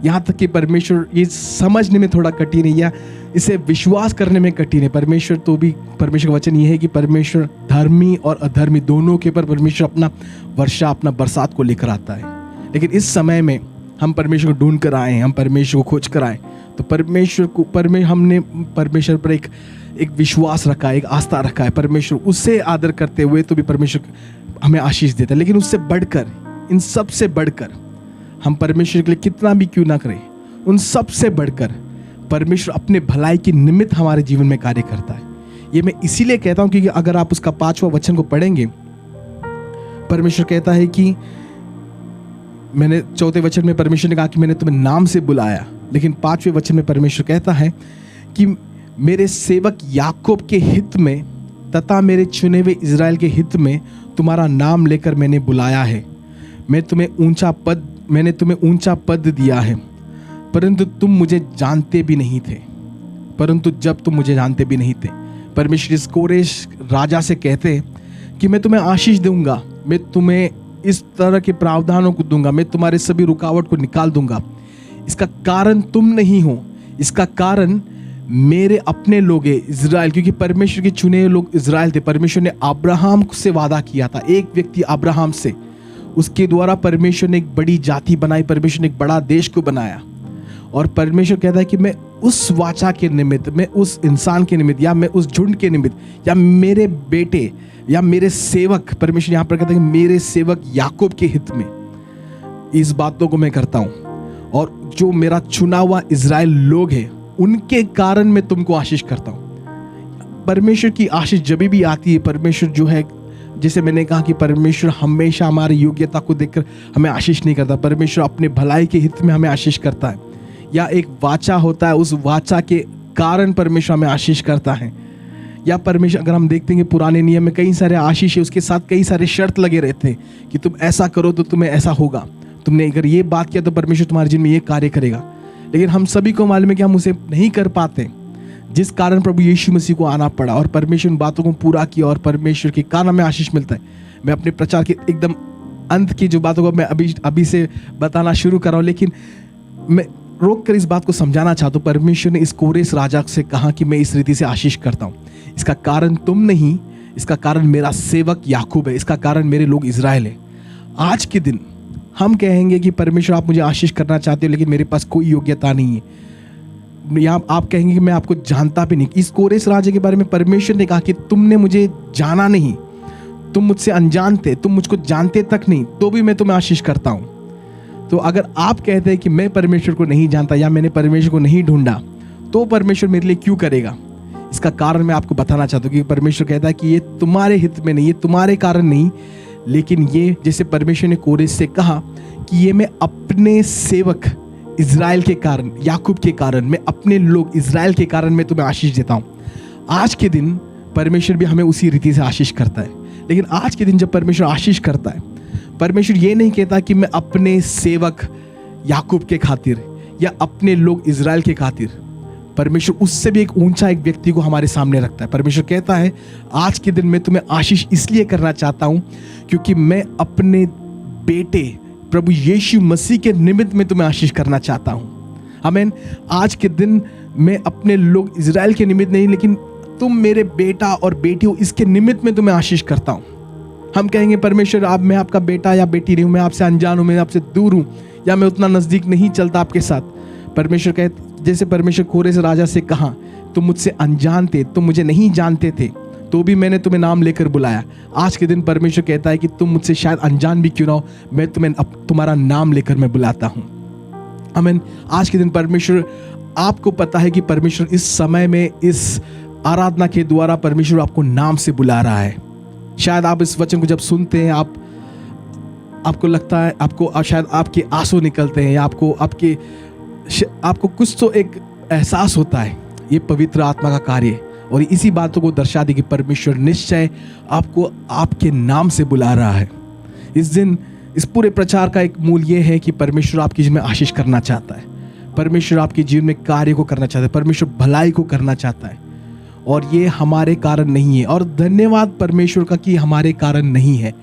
यहाँ तक कि परमेश्वर ये समझने में थोड़ा कठिन है या इसे विश्वास करने में कठिन है। परमेश्वर का वचन ये है कि परमेश्वर धर्मी और अधर्मी दोनों के पर परमेश्वर अपना वर्षा, अपना बरसात को लेकर आता है। लेकिन इस समय में हम परमेश्वर को ढूंढ कर आए हैं, हम परमेश्वर को खोज कर आए, तो हमने परमेश्वर पर एक विश्वास रखा है, एक आस्था रखा है। परमेश्वर उससे आदर करते हुए तो भी परमेश्वर हमें आशीष देता है। लेकिन उससे बढ़कर, इन सब से बढ़कर हम परमेश्वर के लिए कितना भी क्यों ना करें, उन सब से बढ़कर परमेश्वर अपने भलाई के निमित्त हमारे जीवन में कार्य करता है। ये मैं इसीलिए कहता हूँ क्योंकि अगर आप उसका 5वां वचन को पढ़ेंगे, परमेश्वर कहता है कि मैंने 4वें वचन में परमेश्वर ने कहा कि मैंने तुम्हें नाम से बुलाया, लेकिन 5वें वचन में परमेश्वर कहता है कि मेरे सेवक याकूब के हित में तथा मेरे चुने हुए इज़राइल के हित में तुम्हारा नाम लेकर मैंने बुलाया है। मैंने तुम्हें ऊंचा पद दिया है, परंतु तुम मुझे जानते भी नहीं थे। परमेश्वर इस कोरेश राजा से कहते कि मैं तुम्हें आशीष दूंगा, मैं तुम्हें इस तरह के प्रावधानों को दूंगा, मैं तुम्हारे सभी रुकावट को निकाल दूंगा। इसका कारण तुम नहीं हो, इसका कारण मेरे अपने लोग हैं इज़राइल, क्योंकि परमेश्वर के चुने हुए लोग इज़राइल थे। परमेश्वर ने अब्राहम से वादा किया था, एक व्यक्ति अब्राहम से, उसके द्वारा परमेश्वर ने एक बड़ी जाति बनाई, परमेश्वर ने एक बड़ा देश को बनाया। और परमेश्वर कहता है कि मैं उस वाचा के निमित्त, मैं उस इंसान के निमित्त, या मैं उस झुंड के निमित्त, या मेरे बेटे या मेरे सेवक, परमेश्वर यहाँ पर कहता है कि मेरे सेवक याकूब के हित में इस बातों को मैं करता हूँ। और जो मेरा चुना हुआ इज़राइल लोग हैं, उनके कारण मैं तुमको आशीष करता हूँ। परमेश्वर की आशीष जब भी आती है, परमेश्वर जो है, जैसे मैंने कहा कि परमेश्वर हमेशा हमारी योग्यता को देखकर हमें आशीष नहीं करता। परमेश्वर अपने भलाई के हित में हमें आशीष करता है, या एक वाचा होता है, उस वाचा के कारण परमेश्वर हमें आशीष करता है। या परमेश्वर, अगर हम देखते हैं कि पुराने नियम में कई सारे आशीष है, उसके साथ कई सारे शर्त लगे रहते हैं कि तुम ऐसा करो तो तुम्हें ऐसा होगा, तुमने अगर ये बात किया तो परमेश्वर तुम्हारे जीवन में ये कार्य करेगा। लेकिन हम सभी को मालूम है कि हम उसे नहीं कर पाते, जिस कारण प्रभु यीशु मसीह को आना पड़ा और परमेश्वर उन बातों को पूरा किया और परमेश्वर के कारण हमें आशीष मिलता है। मैं अपने प्रचार के एकदम अंत की जो बातों को मैं अभी से बताना शुरू कर रहा हूँ, लेकिन मैं रोक कर इस बात को समझाना चाहता हूँ। परमेश्वर ने इस कोरेश राजा से कहा कि मैं इस रीति से आशीष करता हूँ। इसका कारण तुम नहीं, इसका कारण मेरा सेवक याकूब है, इसका कारण मेरे लोग इज़राइल है। आज के दिन हम कहेंगे कि परमेश्वर आप मुझे आशीष करना चाहते हो, लेकिन मेरे पास कोई योग्यता नहीं है। या आप कहेंगे कि मैं आपको जानता भी नहीं। इस कोरेश राजा के बारे में परमेश्वर ने कहा कि तुमने मुझे जाना नहीं, तुम मुझसे अनजान थे, तुम मुझको जानते तक नहीं, तो भी मैं तुम्हें आशीष करता हूँ। तो अगर आप कहते हैं कि मैं परमेश्वर को नहीं जानता या मैंने परमेश्वर को नहीं ढूंढा, तो परमेश्वर मेरे लिए क्यों करेगा? इसका कारण मैं आपको बताना चाहता हूँ कि परमेश्वर कहता है कि ये तुम्हारे हित में नहीं, ये तुम्हारे कारण नहीं, लेकिन ये, जैसे परमेश्वर ने कोरेश से कहा कि ये मैं अपने सेवक इज़राइल के कारण, याकूब के कारण, मैं अपने लोग इज़राइल के कारण मैं तुम्हें आशीष देता हूँ। आज के दिन परमेश्वर भी हमें उसी रीति से आशीष करता है। लेकिन आज के दिन जब परमेश्वर आशीष करता है, परमेश्वर ये नहीं कहता कि मैं अपने सेवक याकूब के खातिर या अपने लोग इज़राइल के खातिर, परमेश्वर उससे भी एक ऊंचा एक व्यक्ति को हमारे सामने रखता है। परमेश्वर कहता है आज के दिन मैं तुम्हें आशीष इसलिए करना चाहता हूँ क्योंकि मैं अपने बेटे प्रभु यीशु मसीह के निमित्त में तुम्हें आशीष करना चाहता हूँ। आमीन। आज के दिन मैं अपने लोग इजराइल के निमित्त नहीं, लेकिन तुम मेरे बेटा और बेटी हो, इसके निमित्त में तुम्हें आशीष करता हूँ। हम कहेंगे परमेश्वर आप, मैं आपका बेटा या बेटी नहीं हूँ, मैं आपसे अनजान हूँ, मैं आपसे दूर हूँ, या मैं उतना नज़दीक नहीं चलता आपके साथ। परमेश्वर कहे, जैसे परमेश्वर कोरेश राजा से कहा, तुम मुझसे अनजान थे, तुम मुझे नहीं जानते थे, तो भी मैंने तुम्हें नाम लेकर बुलाया। आज के दिन परमेश्वर कहता है कि तुम मुझसे शायद अनजान भी क्यों ना हो, मैं तुम्हें तुम्हारा नाम लेकर मैं बुलाता हूँ। आमीन। आज के दिन परमेश्वर, आपको पता है कि परमेश्वर इस समय में इस आराधना के द्वारा परमेश्वर आपको नाम से बुला रहा है। शायद आप इस वचन को जब सुनते हैं, आपको लगता है, आपको शायद आपके आंसू निकलते हैं, या आपको कुछ तो एक एहसास होता है। ये पवित्र आत्मा का कार्य है, और इसी बातों को दर्शा दे कि परमेश्वर निश्चय आपको आपके नाम से बुला रहा है। इस दिन इस पूरे प्रचार का एक मूल ये है कि परमेश्वर आपके जीवन में आशीष करना चाहता है, परमेश्वर आपके जीवन में कार्य को करना चाहता है, परमेश्वर भलाई को करना चाहता है, और ये हमारे कारण नहीं है। और धन्यवाद परमेश्वर का कि हमारे कारण नहीं है।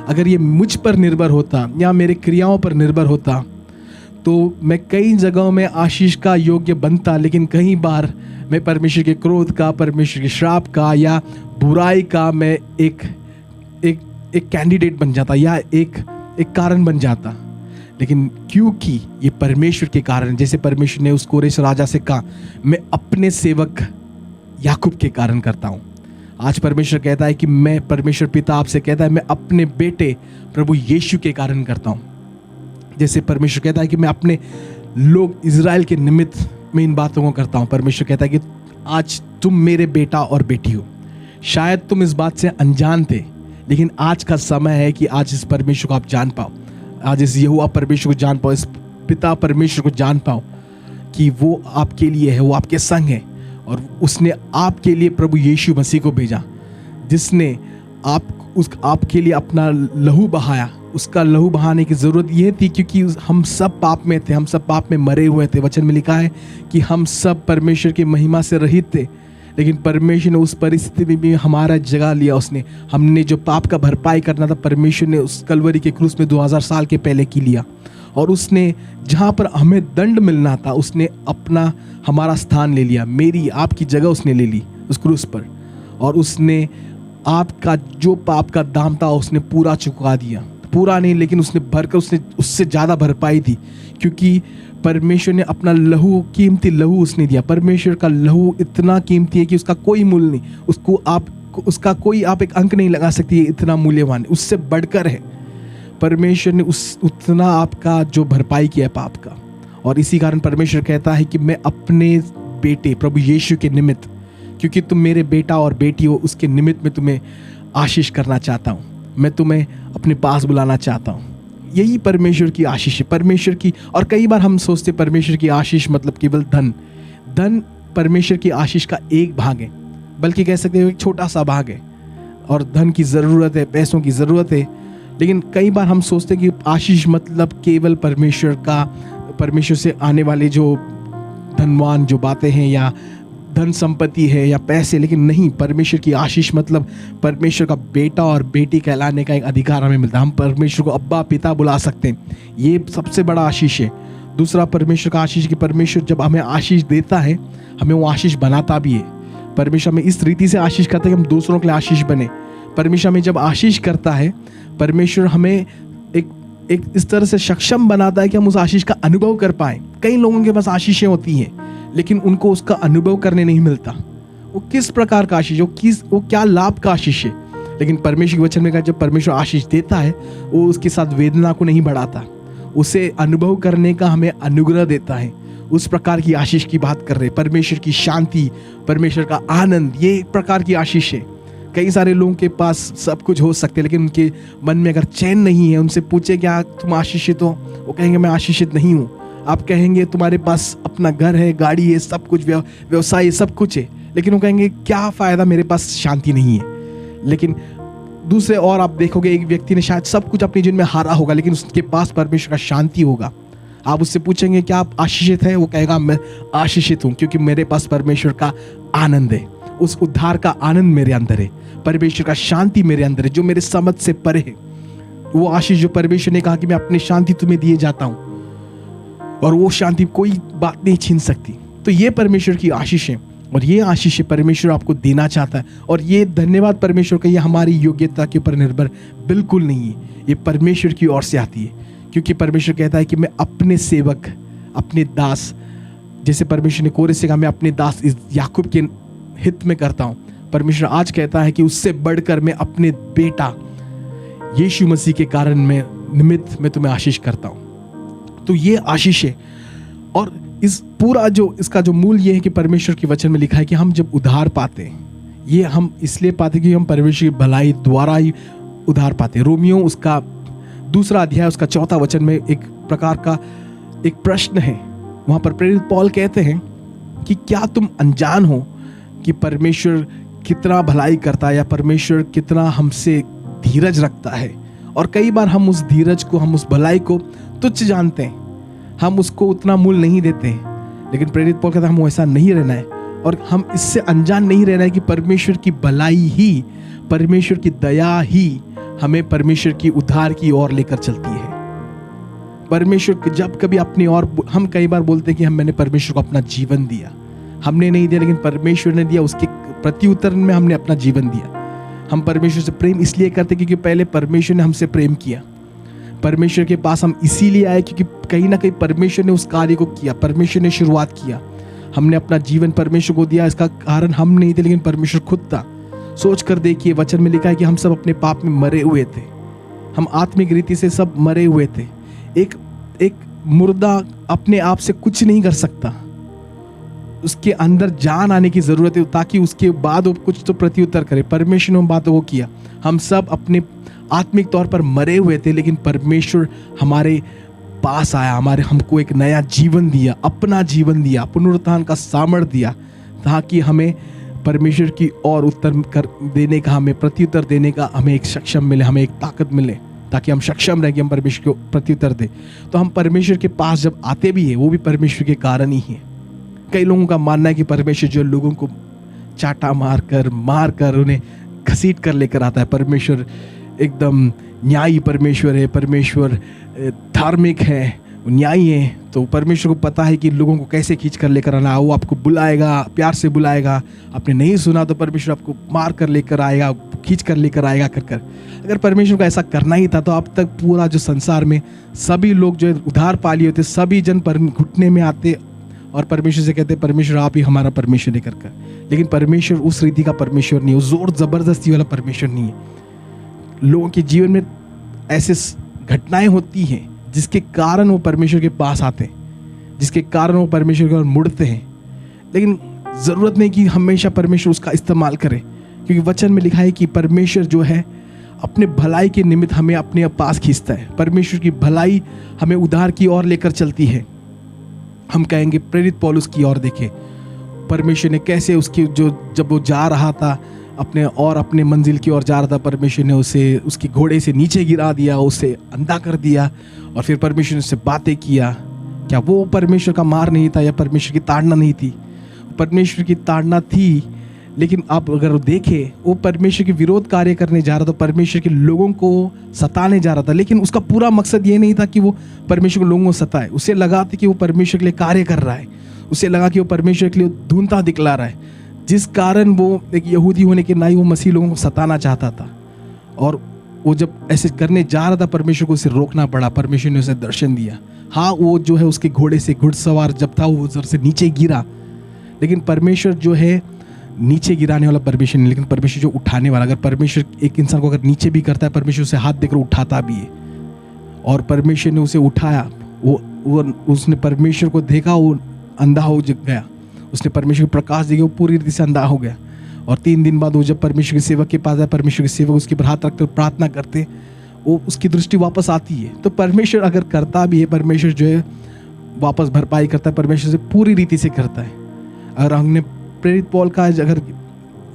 अगर ये मुझ पर निर्भर होता या मेरे क्रियाओं पर निर्भर होता तो मैं कई जगहों में आशीष का योग्य बनता, लेकिन कई बार मैं परमेश्वर के क्रोध का, परमेश्वर के श्राप का या बुराई का मैं एक कैंडिडेट बन जाता, या एक कारण बन जाता। लेकिन क्योंकि ये परमेश्वर के कारण, जैसे परमेश्वर ने उस कोरेश राजा से कहा, मैं अपने सेवक याकूब के कारण करता हूँ। आज परमेश्वर कहता है कि मैं, परमेश्वर पिता आपसे कहता है, मैं अपने बेटे प्रभु यीशु के कारण करता हूँ। जैसे परमेश्वर कहता है कि मैं अपने लोग इजराइल के निमित्त में इन बातों को करता हूँ। परमेश्वर कहता है कि आज तुम मेरे बेटा और बेटी हो। शायद तुम इस बात से अनजान थे, लेकिन आज का समय है कि आज इस परमेश्वर को आप जान पाओ, आज इस यहोवा परमेश्वर को जान पाओ, इस पिता परमेश्वर को जान पाओ कि वो आपके लिए है, वो आपके संग है, और उसने आपके लिए प्रभु यीशु मसीह को भेजा, जिसने आपके लिए अपना लहू बहाया। उसका लहू बहाने की ज़रूरत यह थी क्योंकि हम सब पाप में थे, हम सब पाप में मरे हुए थे। वचन में लिखा है कि हम सब परमेश्वर की महिमा से रहित थे, लेकिन परमेश्वर ने उस परिस्थिति में भी हमारा जगह लिया। हमने जो पाप का भरपाई करना था, परमेश्वर ने उस कलवरी के क्रूस में 2000 साल के पहले की लिया, और उसने जहाँ पर हमें दंड मिलना था, उसने अपना हमारा स्थान ले लिया। मेरी आपकी जगह उसने ले ली उस क्रूस पर, और उसने आपका जो पाप का दाम था उसने पूरा चुका दिया। पूरा नहीं, लेकिन उसने भरकर, उसने उससे ज़्यादा भरपाई दी, क्योंकि परमेश्वर ने अपना लहू, कीमती लहू उसने दिया। परमेश्वर का लहू इतना कीमती है कि उसका कोई मूल्य नहीं, उसका कोई आप एक अंक नहीं लगा सकती, इतना मूल्यवान, उससे बढ़कर है। परमेश्वर ने उतना आपका जो भरपाई किया पाप का, और इसी कारण परमेश्वर कहता है कि मैं अपने बेटे प्रभु यीशु के निमित्त, क्योंकि तुम मेरे बेटा और बेटी हो, उसके निमित्त में तुम्हें आशीष करना चाहता हूँ, मैं तुम्हें अपने पास बुलाना चाहता हूँ। यही परमेश्वर की आशीष है, परमेश्वर की। और कई बार हम सोचते परमेश्वर की आशीष मतलब केवल धन परमेश्वर की आशीष का एक भाग है, बल्कि कह सकते हो एक छोटा सा भाग है। और धन की ज़रूरत है, पैसों की ज़रूरत है, लेकिन कई बार हम सोचते हैं कि आशीष मतलब केवल परमेश्वर से आने वाले जो धनवान जो बातें हैं, या धन संपत्ति है, या पैसे। लेकिन नहीं, परमेश्वर की आशीष मतलब परमेश्वर का बेटा और बेटी कहलाने का एक अधिकार हमें मिलता है। हम परमेश्वर को अब्बा पिता बुला सकते हैं, ये सबसे बड़ा आशीष है। दूसरा परमेश्वर का आशीष कि परमेश्वर जब हमें आशीष देता है, हमें वो आशीष बनाता भी है। परमेश्वर हमें इस रीति से आशीष करता है कि हम दूसरों के लिए आशीष बने। परमेश्वर हमें जब आशीष करता है, परमेश्वर हमें एक इस तरह से सक्षम बनाता है कि हम उस आशीष का अनुभव कर पाएं। कई लोगों के पास आशीषें होती हैं, लेकिन उनको उसका अनुभव करने नहीं मिलता। वो किस प्रकार का आशीष, वो क्या लाभ का आशीष है। लेकिन परमेश्वर के वचन में कहा, जब परमेश्वर आशीष देता है, वो उसके साथ वेदना को नहीं बढ़ाता, उसे अनुभव करने का हमें अनुग्रह देता है। उस प्रकार की आशीष की बात कर रहे हैं। परमेश्वर की शांति, परमेश्वर का आनंद, ये एक प्रकार की आशीष है। कई सारे लोगों के पास सब कुछ हो सकते हैं, लेकिन उनके मन में अगर चैन नहीं है, उनसे पूछे क्या तुम आशीषित हो, वो कहेंगे मैं आशीषित नहीं हूँ। आप कहेंगे तुम्हारे पास अपना घर है, गाड़ी है, सब कुछ, व्यवसाय है, सब कुछ है, लेकिन वो कहेंगे क्या फ़ायदा, मेरे पास शांति नहीं है। लेकिन दूसरे और आप देखोगे, एक व्यक्ति ने शायद सब कुछ अपने जीवन में हारा होगा, लेकिन उसके पास परमेश्वर का शांति होगा। आप उससे पूछेंगे क्या आप आशीषित हैं, वो कहेगा मैं आशीषित हूँ, क्योंकि मेरे पास परमेश्वर का आनंद है, उस उद्धार का आनंद मेरे अंदर है, परमेश्वर का शांति मेरे अंदर है, जो मेरे समझ से परे है। वो आशीष जो परमेश्वर ने कहा कि मैं अपनी शांति तुम्हें दिए जाता हूँ, और वो शांति कोई बात नहीं छीन सकती। तो ये परमेश्वर की आशीष है और ये आशीष परमेश्वर आपको देना चाहता है। और ये धन्यवाद परमेश्वर का, ये हमारी योग्यता के ऊपर निर्भर बिल्कुल नहीं है, ये परमेश्वर की ओर से आती है। क्योंकि परमेश्वर कहता है कि मैं अपने सेवक, अपने दास, जैसे परमेश्वर ने कोरेस से कहा मैं अपने दास इस याकूब के हित में करता हूँ, परमेश्वर आज कहता है कि उससे बढ़कर मैं अपने बेटा यीशु मसीह के कारण में निमित्त मैं तुम्हें आशीष करता हूँ। तो ये आशीष है। और इस पूरा जो इसका जो मूल ये है कि परमेश्वर के वचन में लिखा है कि हम जब उद्धार पाते हैं, ये हम इसलिए पाते कि हम परमेश्वर की भलाई द्वारा ही उद्धार पाते हैं। रोमियो उसका 2 अध्याय उसका 4 वचन में एक प्रकार का एक प्रश्न है। वहाँ पर प्रेरित पौल कहते हैं कि क्या तुम अनजान हो कि परमेश्वर कितना भलाई करता है, या परमेश्वर कितना हमसे धीरज रखता है। और कई बार हम उस धीरज को, हम उस भलाई को तुच्छ जानते हैं, हम उसको उतना मूल नहीं देते हैं। लेकिन प्रेरित पौल कहता है हमें ऐसा नहीं रहना है, और हम इससे अनजान नहीं रहना है कि परमेश्वर की भलाई ही, परमेश्वर की दया ही हमें परमेश्वर की उद्धार की ओर लेकर चलती है। परमेश्वर जब कभी अपनी ओर, हम कई बार बोलते हैं कि मैंने परमेश्वर को अपना जीवन दिया, हमने नहीं दिया, लेकिन परमेश्वर ने दिया। उसके प्रत्युत्तर में हमने अपना जीवन दिया। हम परमेश्वर से प्रेम इसलिए करते क्योंकि पहले परमेश्वर ने हमसे प्रेम किया। परमेश्वर के पास हम इसीलिए आए क्योंकि कहीं ना कहीं परमेश्वर ने उस कार्य को किया, परमेश्वर ने शुरुआत किया। हमने अपना जीवन परमेश्वर को दिया, इसका कारण हम नहीं थे लेकिन परमेश्वर खुद था। सोच कर देखिए, वचन में लिखा है कि हम सब अपने पाप में मरे हुए थे, हम आत्मिक रीति से सब मरे हुए थे। एक मुर्दा अपने आप से कुछ नहीं कर सकता, उसके अंदर जान आने की जरूरत है ताकि उसके बाद वो कुछ तो प्रत्युत्तर करे। परमेश्वर ने उन बातों को किया। हम सब अपने आत्मिक तौर पर मरे हुए थे, लेकिन परमेश्वर हमारे पास आया, हमको एक नया जीवन दिया, अपना जीवन दिया, पुनरुत्थान का सामर्थ्य दिया, ताकि हमें परमेश्वर की ओर उत्तर कर देने का, हमें प्रत्युत्तर देने का हमें एक सक्षम मिले, हमें एक ताकत मिले, ताकि हम सक्षम रहे कि हम परमेश्वर को प्रत्युत्तर दें। तो हम परमेश्वर के पास जब आते भी है, वो भी परमेश्वर के कारण ही है। कई लोगों का मानना है कि परमेश्वर जो लोगों को चाटा मार कर उन्हें घसीट कर लेकर आता है, परमेश्वर एकदम न्यायी परमेश्वर है, परमेश्वर धार्मिक है, न्यायी है। तो परमेश्वर को पता है कि लोगों को कैसे खींच कर लेकर आना। वो आपको बुलाएगा, प्यार से बुलाएगा। आपने नहीं सुना तो परमेश्वर आपको मार कर लेकर आएगा, खींच कर लेकर आएगा कर। अगर परमेश्वर को ऐसा करना ही था तो अब तक पूरा जो संसार में सभी लोग जो उद्धार पा लिए होते, सभी जन घुटने में आते और परमेश्वर से कहते परमेश्वर आप ही हमारा परमेश्वर है कर। लेकिन परमेश्वर उस रीति का परमेश्वर नहीं है, जोर जबरदस्ती वाला परमेश्वर नहीं है। लोगों के जीवन में ऐसे घटनाएं होती हैं जिसके कारण वो परमेश्वर के पास आते हैं, जिसके कारण वो परमेश्वर की ओर मुड़ते हैं। लेकिन ज़रूरत नहीं कि हमेशा परमेश्वर उसका इस्तेमाल करे, क्योंकि वचन में लिखा है कि परमेश्वर जो है अपने भलाई के निमित्त हमें अपने पास खींचता है। परमेश्वर की भलाई हमें उद्धार की ओर लेकर चलती है। हम कहेंगे प्रेरित पौलुस की ओर देखे, परमेश्वर ने कैसे उसकी जब वो जा रहा था अपने मंजिल की ओर जा रहा था, परमेश्वर ने उसे उसके घोड़े से नीचे गिरा दिया, उसे अंधा कर दिया, और फिर परमेश्वर ने उससे बातें किया। क्या वो परमेश्वर का मार नहीं था या परमेश्वर की ताड़ना नहीं थी? परमेश्वर की ताड़ना थी, लेकिन आप अगर देखें वो परमेश्वर के विरोध कार्य करने जा रहा था, परमेश्वर के लोगों को सताने जा रहा था। लेकिन उसका पूरा मकसद ये नहीं था कि वो परमेश्वर के लोगों को सताए। उसे लगा था कि वो परमेश्वर के लिए कार्य कर रहा है, उसे लगा कि वो परमेश्वर के लिए धूनता दिखला रहा है, जिस कारण वो एक यहूदी होने के नाई वो मसीह लोगों को सताना चाहता था। और वो जब ऐसे करने जा रहा था, परमेश्वर को उसे रोकना पड़ा। परमेश्वर ने उसे दर्शन दिया। हाँ, वो जो है उसके घोड़े से घुड़सवार जब था वो जर से नीचे गिरा, लेकिन परमेश्वर जो है नीचे गिराने वाला परमेश्वर नहीं, लेकिन परमेश्वर जो उठाने वाला। अगर परमेश्वर एक इंसान को अगर नीचे भी करता है, परमेश्वर उसे हाथ देकर उठाता भी है। और परमेश्वर ने उसे उठाया। उसने परमेश्वर को देखा, वो अंधा हो गया। उसने परमेश्वर को प्रकाश देखा, वो पूरी रीति से अंधा हो गया। और 3 दिन बाद वो जब परमेश्वर के सेवक के पास आया, परमेश्वर के सेवक उसके ऊपर हाथ रखते प्रार्थना करते, वो उसकी दृष्टि वापस आती है। तो परमेश्वर अगर करता भी है, परमेश्वर जो है वापस भरपाई करता है, परमेश्वर से पूरी रीति से करता है। अगर हमने प्रेरित पौल का अगर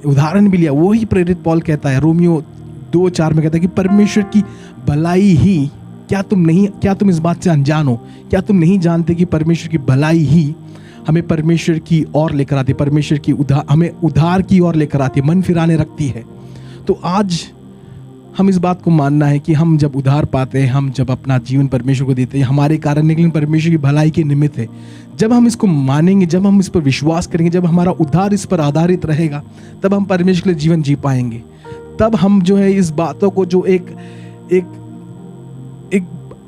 उदाहरण भी लिया, वो ही प्रेरित पौल कहता है, रोमियो 2:4 में कहता है कि परमेश्वर की भलाई ही, क्या तुम इस बात से अनजान हो? क्या तुम नहीं जानते कि परमेश्वर की भलाई ही हमें परमेश्वर की ओर लेकर आती है, परमेश्वर की हमें उद्धार की ओर लेकर आती है, मन फिराने रखती है। तो आज हम इस बात को मानना है कि हम जब उधार पाते हैं, हम जब अपना जीवन परमेश्वर को देते हैं, हमारे कारण नहीं, लेकिन परमेश्वर की भलाई के निमित्त है। जब हम इसको मानेंगे, जब हम इस पर विश्वास करेंगे, जब हमारा उद्धार इस पर आधारित रहेगा, तब हम परमेश्वर के लिए जीवन जी पाएंगे। तब हम जो है इस बातों को जो एक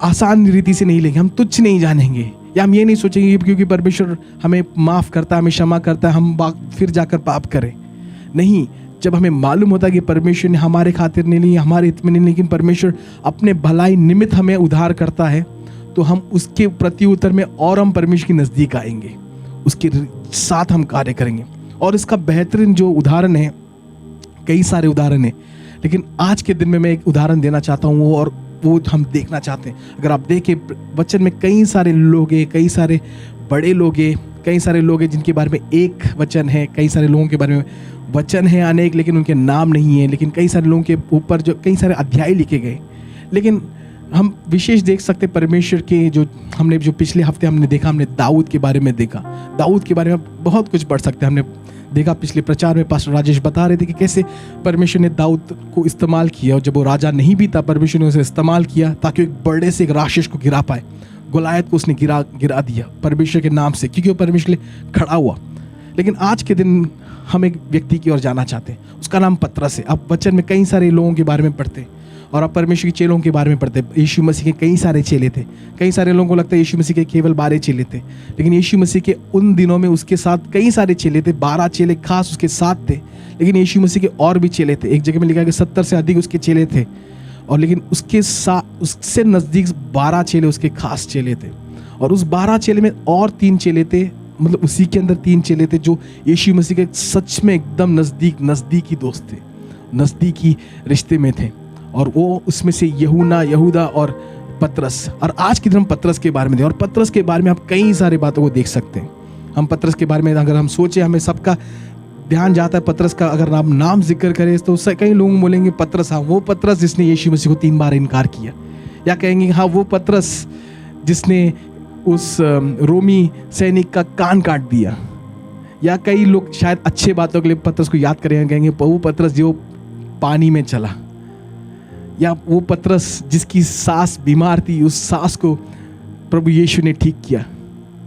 आसान रीति से नहीं लेंगे, हम तुच्छ नहीं जानेंगे, या हम ये नहीं सोचेंगे क्योंकि परमेश्वर हमें माफ़ करता है, हमें क्षमा करता है, हम फिर जाकर पाप करें। नहीं, जब हमें मालूम होता है कि परमेश्वर ने हमारे खातिर नहीं ली, हमारे हित में नहीं, लेकिन परमेश्वर अपने भलाई निमित्त हमें उद्धार करता है, तो हम उसके प्रति उत्तर में और हम परमेश्वर के नज़दीक आएंगे, उसके साथ हम कार्य करेंगे। और इसका बेहतरीन जो उदाहरण है, कई सारे उदाहरण हैं, लेकिन आज के दिन में मैं एक उदाहरण देना चाहता हूँ और वो हम देखना चाहते हैं। अगर आप देखें वचन में कई सारे लोग हैं, कई सारे बड़े लोग हैं, कई सारे लोग हैं जिनके बारे में एक वचन है, कई सारे लोगों के बारे में वचन है अनेक, लेकिन उनके नाम नहीं है। लेकिन कई सारे लोगों के ऊपर जो कई सारे अध्याय लिखे गए, लेकिन हम विशेष देख सकते परमेश्वर के जो पिछले हफ्ते हमने देखा, हमने दाऊद के बारे में देखा। दाऊद के बारे में बहुत कुछ पढ़ सकते हैं। हमने देखा पिछले प्रचार में पास्टर राजेश बता रहे थे कि कैसे परमेश्वर ने दाऊद को इस्तेमाल किया, और जब वो राजा नहीं भी था, परमेश्वर ने उसे इस्तेमाल किया ताकि एक बड़े से एक राक्षस को गिरा पाए। गोलायत को उसने गिरा दिया परमेश्वर के नाम से, क्योंकि वो परमेश्वर के लिए खड़ा हुआ। लेकिन आज के दिन हम एक व्यक्ति की ओर जाना चाहते हैं, उसका नाम पतरस है। आप वचन में कई सारे लोगों के बारे में पढ़ते हैं, और आप परमेश्वर के चेलों के बारे में पढ़ते हैं। यीशु मसीह के कई सारे चेले थे। कई सारे लोगों को लगता है यीशु मसीह के केवल 12 चेले थे, लेकिन यीशु मसीह के उन दिनों में उसके साथ कई सारे चेले थे। 12 चेले खास उसके साथ थे, लेकिन यीशु मसीह के और भी चेले थे। एक जगह में लिखा है कि 70 से अधिक उसके चेले थे, और लेकिन उससे नज़दीक 12 चेले उसके खास चेले थे। और उस 12 चेले में और 3 चेले थे, मतलब उसी के अंदर 3 चेले थे जो यीशु मसीह के सच में एकदम नज़दीकी दोस्त थे, नज़दीकी रिश्ते में थे। और वो उसमें से यहूदा और पतरस। और आज के दिन हम पतरस के बारे में देखें, और पतरस के बारे में आप कई सारी बातों को देख सकते हैं। हम पतरस के बारे में अगर हम सोचें, हमें सबका ध्यान जाता है पतरस का। अगर आप नाम जिक्र करें तो कई लोग बोलेंगे पतरस, हाँ वो पतरस जिसने यीशु मसीह को 3 बार इनकार किया, या कहेंगे हाँ वो पतरस जिसने उस रोमी सैनिक का कान काट दिया। या कई लोग शायद अच्छे बातों के लिए पतरस को याद करेंगे, कहेंगे वो पतरस जो पानी में चला, या वो पतरस जिसकी सास बीमार थी, उस सास को प्रभु यीशु ने ठीक किया।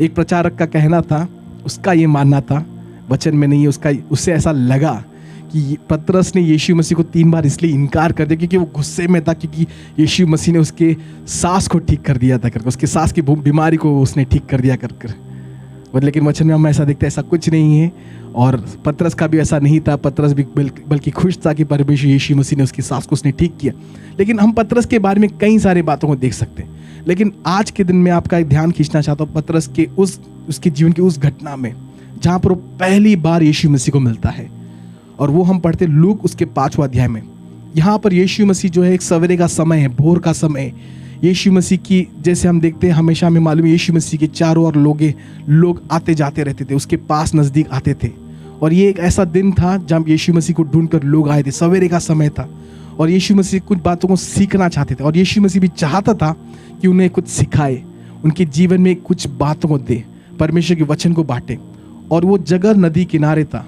एक प्रचारक का कहना था, उसका ये मानना था, वचन में नहीं है, उससे ऐसा लगा कि पतरस ने यीशु मसीह को 3 बार इसलिए इनकार कर दिया क्योंकि वो गुस्से में था, क्योंकि यीशु मसीह ने उसके सास को ठीक कर दिया था करके, उसके सास की बीमारी को उसने ठीक कर दिया कर। लेकिन वचन में हम ऐसा देखते हैं, ऐसा कुछ नहीं है। और पतरस का भी ऐसा नहीं था, पतरस भी बल्कि खुश था कि परमेश्वर यीशु मसीह ने उसकी सास को उसने ठीक किया। लेकिन हम पतरस के बारे में कई सारी बातों को देख सकते हैं। लेकिन आज के दिन में आपका एक ध्यान खींचना चाहता हूँ पतरस के उसके जीवन की उस घटना में जहाँ पर वो पहली बार यीशु मसीह को मिलता है। और वो हम पढ़ते लूक उसके 5वां अध्याय में। यहाँ पर यीशु मसीह जो है एक सवेरे का समय है, भोर का समय है। यीशु मसीह की जैसे हम देखते हैं, हमेशा हमें मालूम है यीशु मसीह के चारों ओर लोग आते जाते रहते थे, उसके पास नज़दीक आते थे। और ये एक ऐसा दिन था जब यीशु मसीह को ढूंढकर लोग आए थे, सवेरे का समय था, और यीशु मसीह कुछ बातों को सीखना चाहते थे। और यीशु मसीह भी चाहता था कि उन्हें कुछ सिखाए, उनके जीवन में कुछ बातों को दे, परमेश्वर के वचन को बांटे। और वो जगह नदी किनारे था,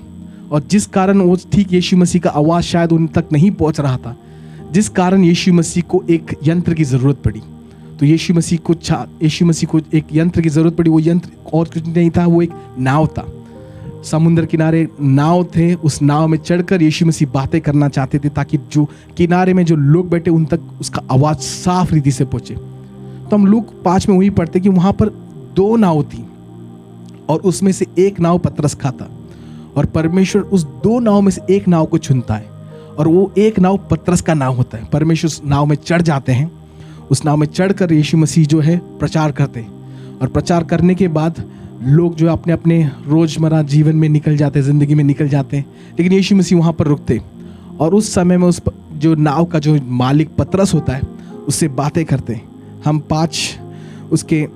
और जिस कारण वो ठीक यीशु मसीह का आवाज़ शायद उन तक नहीं पहुंच रहा था, जिस कारण यीशु मसीह को एक यंत्र की ज़रूरत पड़ी। तो यीशु मसीह को एक यंत्र की ज़रूरत पड़ी। वो यंत्र और कुछ नहीं था, वो एक नाव था। समुद्र किनारे नाव थे, उस नाव में चढ़कर यीशु मसीह बातें करना चाहते थे ताकि जो किनारे में जो लोग बैठे उन तक उसका आवाज़ साफ रीति से पहुँचे। तो हम लूक 5 में वही पढ़ते कि वहाँ पर 2 नाव थी, और उसमें से एक नाव पतरस का था। और परमेश्वर उस 2 नाव में से एक नाव को चुनता है, और वो एक नाव पतरस का नाव होता है। परमेश्वर उस नाव में चढ़ जाते हैं, उस नाव में चढ़कर यीशु मसीह जो है प्रचार करते हैं। और प्रचार करने के बाद लोग जो अपने अपने रोज़मर्रा जीवन में निकल जाते हैं, ज़िंदगी में निकल जाते हैं, लेकिन यीशु मसीह वहाँ पर रुकते। और उस समय में उस जो नाव का जो मालिक पतरस होता है उससे बातें करते हैं। हम 5 उसके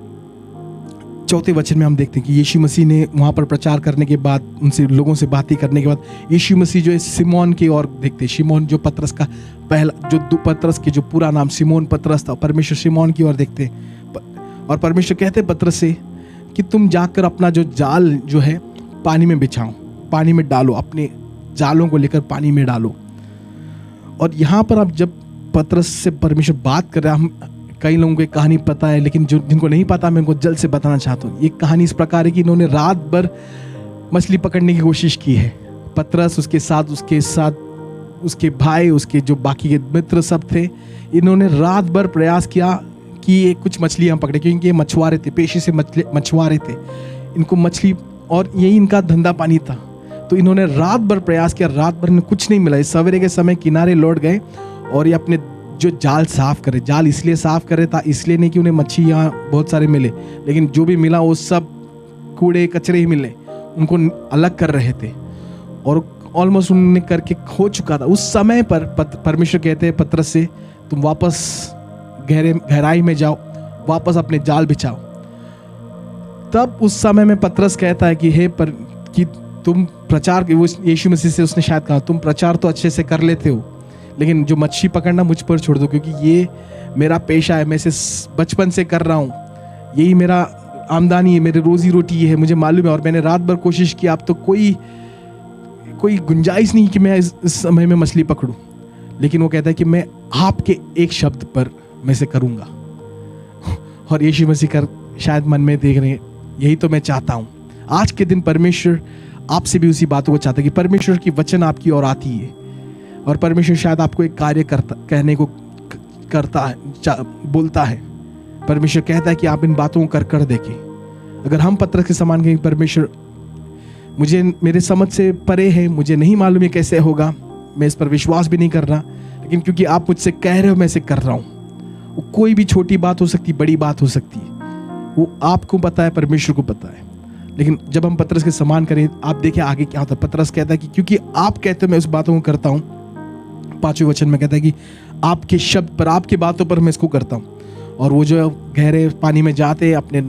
4 वचन में हम देखते हैं कि यीशु मसीह ने वहाँ पर प्रचार करने के बाद, उनसे लोगों से बातें करने के बाद, यीशु मसीह जो है सिमोन की ओर देखते। सिमोन जो पतरस का पतरस के जो पूरा नाम सिमोन पतरस था, परमेश्वर सिमोन की ओर देखते। और परमेश्वर कहते पतरस से कि तुम जाकर अपना जो जाल जो है पानी में बिछाओ, पानी में डालो, अपने जालों को लेकर पानी में डालो। और यहाँ पर अब जब पतरस से परमेश्वर बात कर रहा है। हम कई लोगों को ये कहानी पता है, लेकिन जिनको नहीं पता मैं उनको जल्द से बताना चाहता हूँ। ये कहानी इस प्रकार है कि इन्होंने रात भर मछली पकड़ने की कोशिश की है। पतरस, उसके साथ उसके भाई, उसके जो बाकी के मित्र सब थे, इन्होंने रात भर प्रयास किया कि ये कुछ मछलियाँ पकड़े, क्योंकि ये मछुआरे थे, पेशे से मछुआरे थे। इनको मछली और यही इनका धंधा पानी था। तो इन्होंने रात भर प्रयास किया, रात भर में कुछ नहीं मिला। इस सवेरे के समय किनारे लौट गए और ये अपने जो जाल साफ करे, जाल इसलिए साफ करे था, इसलिए नहीं कि उन्हें मच्छी यहाँ बहुत सारे मिले, लेकिन जो भी मिला वो सब कूड़े कचरे ही मिले, उनको अलग कर रहे थे और ऑलमोस्ट उन्होंने करके हो चुका था। उस समय पर परमेश्वर कहते हैं पतरस से, तुम वापस गहराई में जाओ, वापस अपने जाल बिछाओ। तब उस समय में पतरस कहता है कि तुम प्रचार, वो यीशु मसीह से उसने शायद कहा, तुम प्रचार तो अच्छे से कर लेते हो, लेकिन जो मच्छी पकड़ना मुझ पर छोड़ दो, क्योंकि ये मेरा पेशा है, मैं इसे बचपन से कर रहा हूँ, यही मेरा आमदनी है, मेरी रोजी रोटी ये है, मुझे मालूम है। और मैंने रात भर कोशिश की, अब तो कोई गुंजाइश नहीं कि मैं इस समय में मछली पकड़ूं। लेकिन वो कहता है कि मैं आपके एक शब्द पर मैं से करूँगा। और यीशु मसीह कर शायद मन में देख रहे हैं, यही तो मैं चाहता हूँ। आज के दिन परमेश्वर आपसे भी उसी बातों को चाहता है कि परमेश्वर की वचन आपकी ओर आती है और परमेश्वर शायद आपको एक कार्य कहने को करता है, बोलता है। परमेश्वर कहता है कि आप इन बातों को कर देखें। अगर हम पतरस के समान कहें, परमेश्वर मुझे मेरे समझ से परे है, मुझे नहीं मालूम ये कैसे होगा, मैं इस पर विश्वास भी नहीं कर रहा, लेकिन क्योंकि आप मुझसे कह रहे हो मैं इसे कर रहा हूँ। वो कोई भी छोटी बात हो सकती, बड़ी बात हो सकती है, वो आपको पता है, परमेश्वर को पता है। लेकिन जब हम पतरस के समान करें, आप देखिए आगे क्या होता है। पतरस कहता है कि क्योंकि आप कहते हो मैं उस बातों को करता हूँ। 5वें वचन में कहता है कि आपके शब्द पर, आपकी बातों पर मैं इसको करता हूँ। और वो जो गहरे पानी में जाते, अपने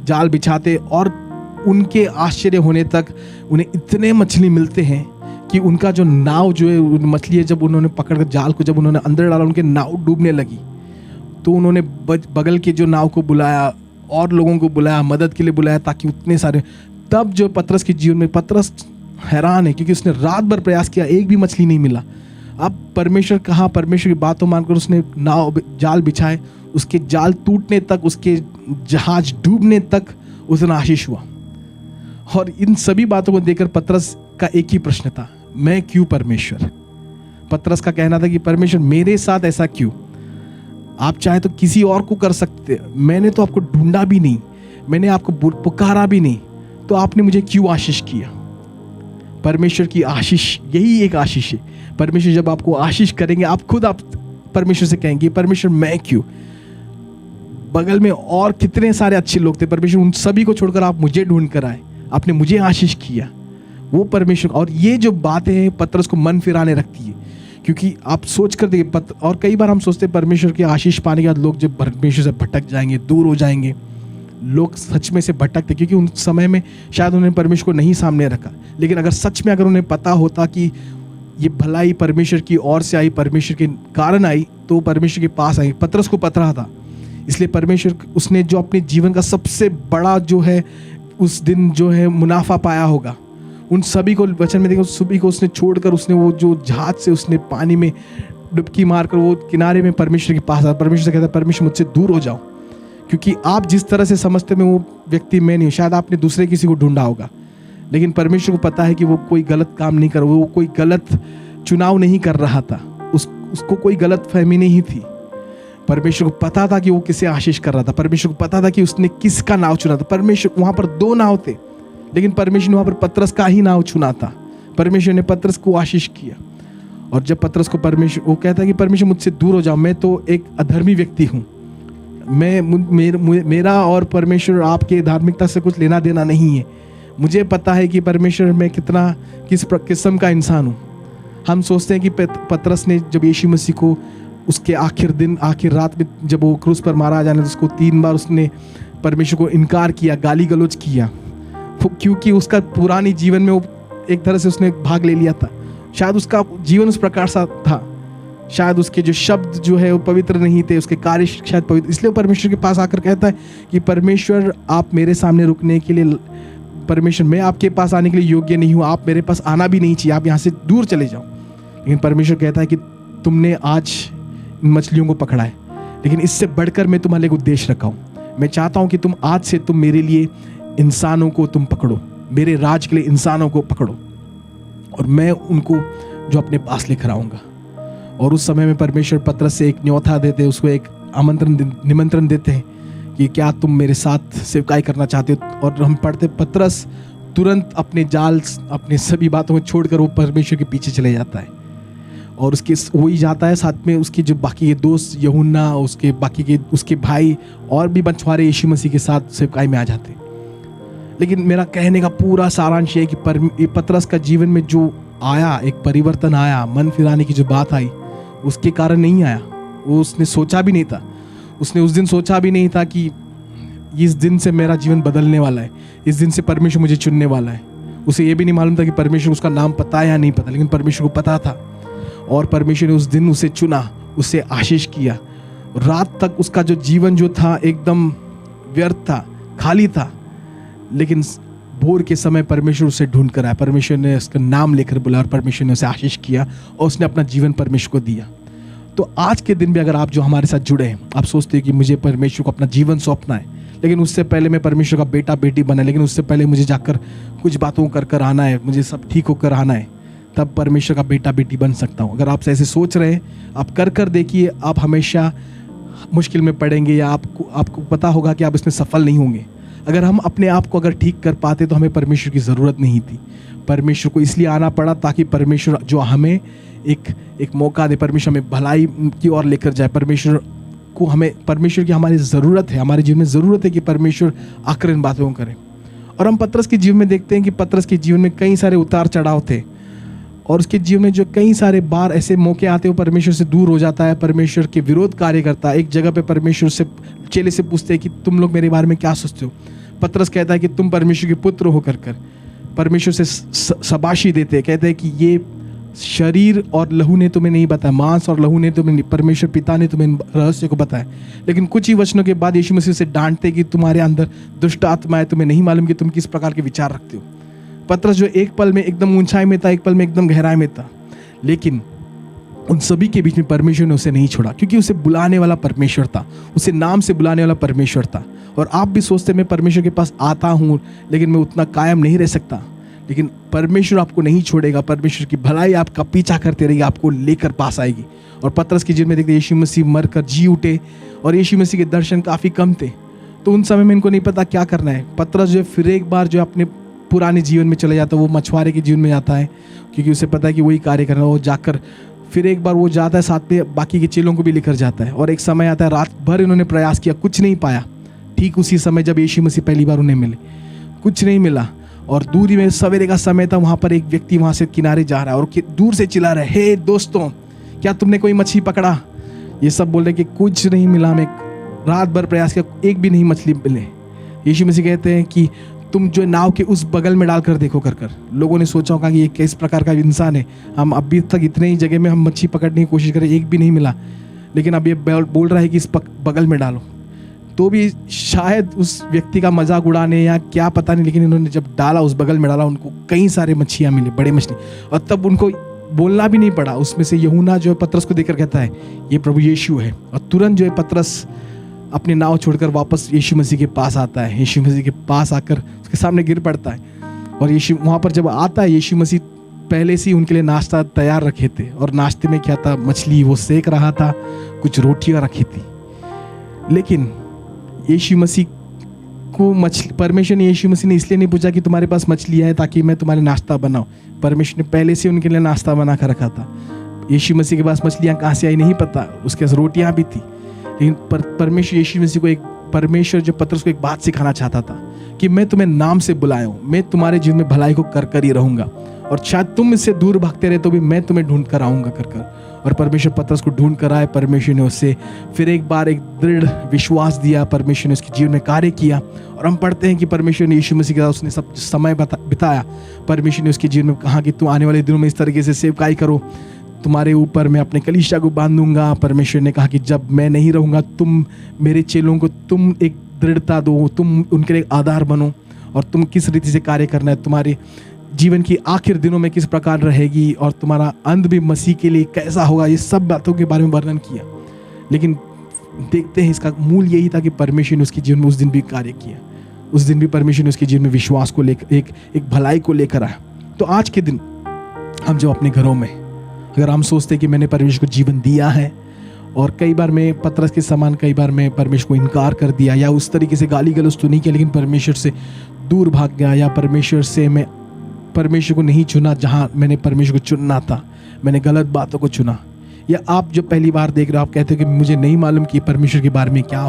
जाल बिछाते और उनके आश्चर्य होने तक उन्हें इतने मछली मिलते हैं कि उनका जो नाव जो है, मछली है, जब उन्होंने पकड़ कर जाल को जब उन्होंने अंदर डाला, उनके नाव डूबने लगी। तो उन्होंने बगल के जो नाव को बुलाया और लोगों को बुलाया, मदद के लिए बुलाया, ताकि उतने सारे। तब जो पतरस के जीवन में, पतरस हैरान है क्योंकि उसने रात भर प्रयास किया, एक भी मछली नहीं मिला। अब परमेश्वर कहाँ, परमेश्वर की बातों मानकर उसने नाव जाल बिछाए, उसके जाल टूटने तक, उसके जहाज डूबने तक उतना आशीष हुआ। और इन सभी बातों को देखकर पतरस का एक ही प्रश्न था, मैं क्यों परमेश्वर? पतरस का कहना था कि परमेश्वर मेरे साथ ऐसा क्यों? आप चाहे तो किसी और को कर सकते, मैंने तो आपको ढूंढा भी नहीं, मैंने आपको पुकारा भी नहीं, तो आपने मुझे क्यों आशीष किया? परमेश्वर की आशीष यही एक आशीष है। परमेश्वर जब आपको आशीष करेंगे, आप खुद आप परमेश्वर से कहेंगे, परमेश्वर मैं क्यों? बगल में और कितने सारे अच्छे लोग थे, परमेश्वर उन सभी को छोड़कर आप मुझे ढूंढ कर आए, आपने मुझे आशीष किया, वो परमेश्वर। और ये जो बातें हैं पतरस को मन फिराने रखती है, क्योंकि आप सोच कर देखिए, और कई बार हम सोचते हैं परमेश्वर की आशीष पाने के बाद लोग जब परमेश्वर से भटक जाएंगे, दूर हो जाएंगे। लोग सच में से भटकते क्योंकि उन समय में शायद उन्होंने परमेश्वर को नहीं सामने रखा। लेकिन अगर सच में अगर उन्हें पता होता कि ये भलाई परमेश्वर की ओर से आई, परमेश्वर के कारण आई, तो परमेश्वर के पास आई। पतरस को पता था, इसलिए परमेश्वर उसने जो अपने जीवन का सबसे बड़ा जो है उस दिन जो है मुनाफा पाया होगा, उन सभी को वचन में देखो, सभी को उसने छोड़कर उसने वो जो जहाज से उसने पानी में डुबकी मारकर वो किनारे में परमेश्वर के पास आया। परमेश्वर से कहता है, परमेश्वर मुझसे दूर हो जाओ, क्योंकि आप जिस तरह से समझते मैं वो व्यक्ति मैं नहीं हूँ। शायद आपने दूसरे किसी को ढूंढा होगा, लेकिन परमेश्वर को पता है कि वो कोई गलत काम नहीं कर, वो कोई गलत चुनाव नहीं कर रहा था, उसको कोई गलत फहमी नहीं थी। परमेश्वर को पता था कि वो किसे आशीष कर रहा था, परमेश्वर को पता था कि उसने किसका नाव चुना था। परमेश्वर, वहां पर 2 नाव थे, लेकिन परमेश्वर ने वहां पर पतरस का ही नाव चुना था। परमेश्वर ने पतरस को आशीष किया। और जब पतरस को परमेश्वर, वो कहता है कि परमेश्वर मुझसे दूर हो जाओ, मैं तो एक अधर्मी व्यक्ति हूँ, मेरा और परमेश्वर आपके धार्मिकता से कुछ लेना देना नहीं है। मुझे पता है कि परमेश्वर मैं किस किस्म का इंसान हूँ। हम सोचते हैं कि पतरस ने जब यीशु मसीह को उसके आखिर रात में जब वो क्रूस पर मारा जाने, तो उसको 3 बार उसने परमेश्वर को इनकार किया, गाली गलौज किया, क्योंकि उसका पुरानी जीवन में वो एक तरह से उसने भाग ले लिया था। शायद उसका जीवन उस प्रकार सा था, शायद उसके जो शब्द जो है वो पवित्र नहीं थे, उसके कार्य शायद पवित्र, इसलिए परमेश्वर के पास आकर कहता है कि परमेश्वर आप मेरे सामने रुकने के लिए, परमेश्वर मैं आपके पास आने के लिए योग्य नहीं हूँ, आप मेरे पास आना भी नहीं चाहिए, आप यहाँ से दूर चले जाओ। लेकिन परमेश्वर कहता है कि तुमने आज इन मछलियों को पकड़ा है, लेकिन इससे बढ़कर मैं तुम्हारे लिए एक उद्देश्य रखा हूँ। मैं चाहता हूँ कि तुम आज से तुम मेरे लिए इंसानों को तुम पकड़ो, मेरे राज के लिए इंसानों को पकड़ो, और मैं उनको जो अपने पास लेकर आऊँगा। और उस समय में परमेश्वर पतरस से एक न्योता देते, उसको एक निमंत्रण देते हैं कि क्या तुम मेरे साथ सेवकाई करना चाहते हो। और हम पढ़ते पतरस तुरंत अपने जाल, अपने सभी बातों को छोड़कर वो परमेश्वर के पीछे चले जाता है, और उसके वही जाता है साथ में उसके जो बाकी के दोस्त यूहन्ना, उसके बाकी के उसके भाई और भी मछुआरे यीशु मसीह के साथ सेवकाई में आ जाते हैं। लेकिन मेरा कहने का पूरा सारांश ये है कि पतरस का जीवन में जो आया, एक परिवर्तन आया, मन फिराने की जो बात आई, उसके कारण नहीं आया। वो उसने सोचा भी नहीं था, उसने उस दिन सोचा भी नहीं था कि इस दिन से मेरा जीवन बदलने वाला है, इस दिन से परमेश्वर मुझे चुनने वाला है। उसे ये भी नहीं मालूम था कि परमेश्वर उसका नाम पता है या नहीं पता, लेकिन परमेश्वर को पता था, और परमेश्वर ने उस दिन उसे चुना, उसे आशीष किया। रात तक उसका जो जीवन जो था एकदम व्यर्थ था, खाली था, लेकिन भोर के समय परमेश्वर उसे ढूंढ कर आया, परमेश्वर ने उसका नाम लेकर बुलाया और परमेश्वर ने उसे आशीष किया और उसने अपना जीवन परमेश्वर को दिया। तो आज के दिन भी अगर आप जो हमारे साथ जुड़े हैं, आप सोचते हैं कि मुझे परमेश्वर को अपना जीवन सौंपना है, लेकिन उससे पहले मैं परमेश्वर का बेटा बेटी बना, लेकिन उससे पहले मुझे जाकर कुछ बातों कर आना है, मुझे सब ठीक होकर आना है, तब परमेश्वर का बेटा बेटी बन सकता हूँ। अगर आप ऐसे सोच रहे हैं, आप कर देखिए, आप हमेशा मुश्किल में पड़ेंगे, या आपको पता होगा कि आप इसमें सफल नहीं होंगे। अगर हम अपने आप को अगर ठीक कर पाते तो हमें परमेश्वर की ज़रूरत नहीं थी। परमेश्वर को इसलिए आना पड़ा ताकि परमेश्वर जो हमें एक मौका दे, परमेश्वर हमें भलाई की ओर लेकर जाए। परमेश्वर की हमारी ज़रूरत है, हमारे जीवन में ज़रूरत है कि परमेश्वर आकर इन बातों को करें। और हम पतरस के जीवन में देखते हैं कि पतरस के जीवन में कई सारे उतार चढ़ाव थे, और उसके जीवन में जो कई सारे बार ऐसे मौके आते हैं, वो परमेश्वर से दूर हो जाता है, परमेश्वर के विरोध कार्य करता है। एक जगह पे परमेश्वर से चेले से पूछते हैं कि तुम लोग मेरे बारे में क्या सोचते हो। पतरस कहता है कि तुम परमेश्वर के पुत्र होकर परमेश्वर से शाबाशी देते हैं, कहते हैं कि ये शरीर और लहू ने तुम्हें नहीं बताया, मांस और लहू ने तुम्हें, परमेश्वर पिता ने तुम्हें रहस्य को बताया। लेकिन कुछ ही वचनों के बाद यीशु मसीह से डांटते कि तुम्हारे अंदर दुष्ट आत्मा है, तुम्हें नहीं मालूम कि तुम किस प्रकार के विचार रखते हो। पतरस जो एक पल में एकदम ऊंचाई में था, एक पल में एकदम गहराई में था, लेकिन उन सभी के बीच में परमेश्वर ने उसे नहीं छोड़ा, क्योंकि उसे बुलाने वाला परमेश्वर था, उसे नाम से बुलाने वाला परमेश्वर था। और आप भी सोचते मैं परमेश्वर के पास आता हूँ, लेकिन मैं उतना कायम नहीं रह सकता, लेकिन परमेश्वर आपको नहीं छोड़ेगा। परमेश्वर की भलाई आपका पीछा करते रहेगी, आपको लेकर पास आएगी। और पतरस के जीवन में देखते यीशु मसीह मरकर जी उठे, और यीशु मसीह के दर्शन काफ़ी कम थे, तो उन समय में इनको नहीं पता क्या करना है। पतरस जो फिर एक बार जो अपने पुराने जीवन में चले जाता है, वो मछुआरे के जीवन में जाता है, क्योंकि उसे पता है कि वही कार्य करना है। वो जाकर फिर एक बार वो जाता है, साथ में बाकी के चेलों को भी लेकर जाता है। और एक समय आता है, रात भर इन्होंने प्रयास किया, कुछ नहीं पाया। ठीक उसी समय जब यीशु मसीह पहली बार उन्हें मिले, कुछ नहीं मिला, और दूरी में सवेरे का समय था, वहाँ पर एक व्यक्ति वहाँ से किनारे जा रहा है और दूर से चिल्ला रहा है, हे दोस्तों, क्या तुमने कोई मछली पकड़ा? ये सब बोल रहे कि कुछ नहीं मिला, मैं रात भर प्रयास किया, एक भी नहीं मछली मिले। यीशु मसीह कहते हैं कि तुम जो नाव के उस बगल में डालकर देखो कर। लोगों ने सोचा होगा कि ये किस प्रकार का इंसान है, हम अभी तक इतने ही जगह में हम मच्छी पकड़ने की कोशिश करें, एक भी नहीं मिला, लेकिन अब ये बोल रहा है कि इस बगल में डालो। तो भी शायद उस व्यक्ति का मजाक उड़ाने या क्या पता नहीं, लेकिन इन्होंने जब डाला, उस बगल में डाला, उनको कई सारे मच्छियाँ मिले, बड़े मछली। और तब उनको बोलना भी नहीं पड़ा, उसमें से यूहन्ना जो है पतरस को देखकर कहता है ये प्रभु यीशु है। और तुरंत जो है पतरस अपनी नाव छोड़कर वापस यीशु मसीह के पास आता है। यीशु मसीह के पास आकर उसके सामने गिर पड़ता है, और यीशु वहाँ पर जब आता है, यीशु मसीह पहले से ही उनके लिए नाश्ता तैयार रखे थे। और नाश्ते में क्या था? मछली वो सेक रहा था, कुछ रोटियाँ रखी थी। लेकिन यीशु मसीह को परमेश्वर ने यीशु मसीह ने इसलिए नहीं पूछा कि तुम्हारे पास मछलियाँ हैं ताकि मैं तुम्हारे नाश्ता बनाऊँ। परमेश्वर ने पहले से उनके लिए नाश्ता बना कर रखा था। यीशु मसीह के पास मछलियाँ कहाँ से आई नहीं पता, उसके पास रोटियाँ भी थी। लेकिन परमेश्वर यीशु मसीह को परमेश्वर जो पतरस को एक बात सिखाना चाहता था कि मैं तुम्हें नाम से बुलाया हूँ, मैं तुम्हारे जीवन में भलाई को कर ही रहूँगा, और शायद तुम इससे दूर भागते रहे तो भी मैं तुम्हें ढूंढ कर आऊँगा कर। और परमेश्वर पतरस को ढूंढ कर आए। परमेश्वर ने उससे फिर एक बार एक दृढ़ विश्वास दिया, परमेश्वर ने उसके जीवन में कार्य किया। और हम पढ़ते हैं कि परमेश्वर ने यीशु मसीह के साथ उसने सब समय बिताया। परमेश्वर ने उसके जीवन में कहा कि तुम आने वाले दिनों में इस तरीके से सेवकाई करो, तुम्हारे ऊपर मैं अपने कलीसिया को बांधूंगा। परमेश्वर ने कहा कि जब मैं नहीं रहूँगा, तुम मेरे चेलों को तुम एक दृढ़ता दो, तुम उनके लिए आधार बनो, और तुम किस रीति से कार्य करना है, तुम्हारे जीवन की आखिर दिनों में किस प्रकार रहेगी, और तुम्हारा अंत भी मसीह के लिए कैसा होगा। ये सब बातों के बारे में वर्णन किया। लेकिन देखते हैं इसका मूल यही था कि परमेश्वर ने उसके जीवन में उस दिन भी कार्य किया। उस दिन भी परमेश्वर ने उसके जीवन में विश्वास को लेकर एक भलाई को लेकर आया। तो आज के दिन हम जब अपने घरों में अगर हम सोचते हैं कि मैंने परमेश्वर को जीवन दिया है, और कई बार मैं पतरस के समान कई बार मैं परमेश्वर को इनकार कर दिया, या उस तरीके से गाली गलौज तो नहीं किया लेकिन परमेश्वर से दूर भाग गया, या मैं परमेश्वर को नहीं चुना जहाँ मैंने परमेश्वर को चुनना था, मैंने गलत बातों को चुना। या आप जो पहली बार देख रहे हो, आप कहते हो कि मुझे नहीं मालूम कि परमेश्वर के बारे में क्या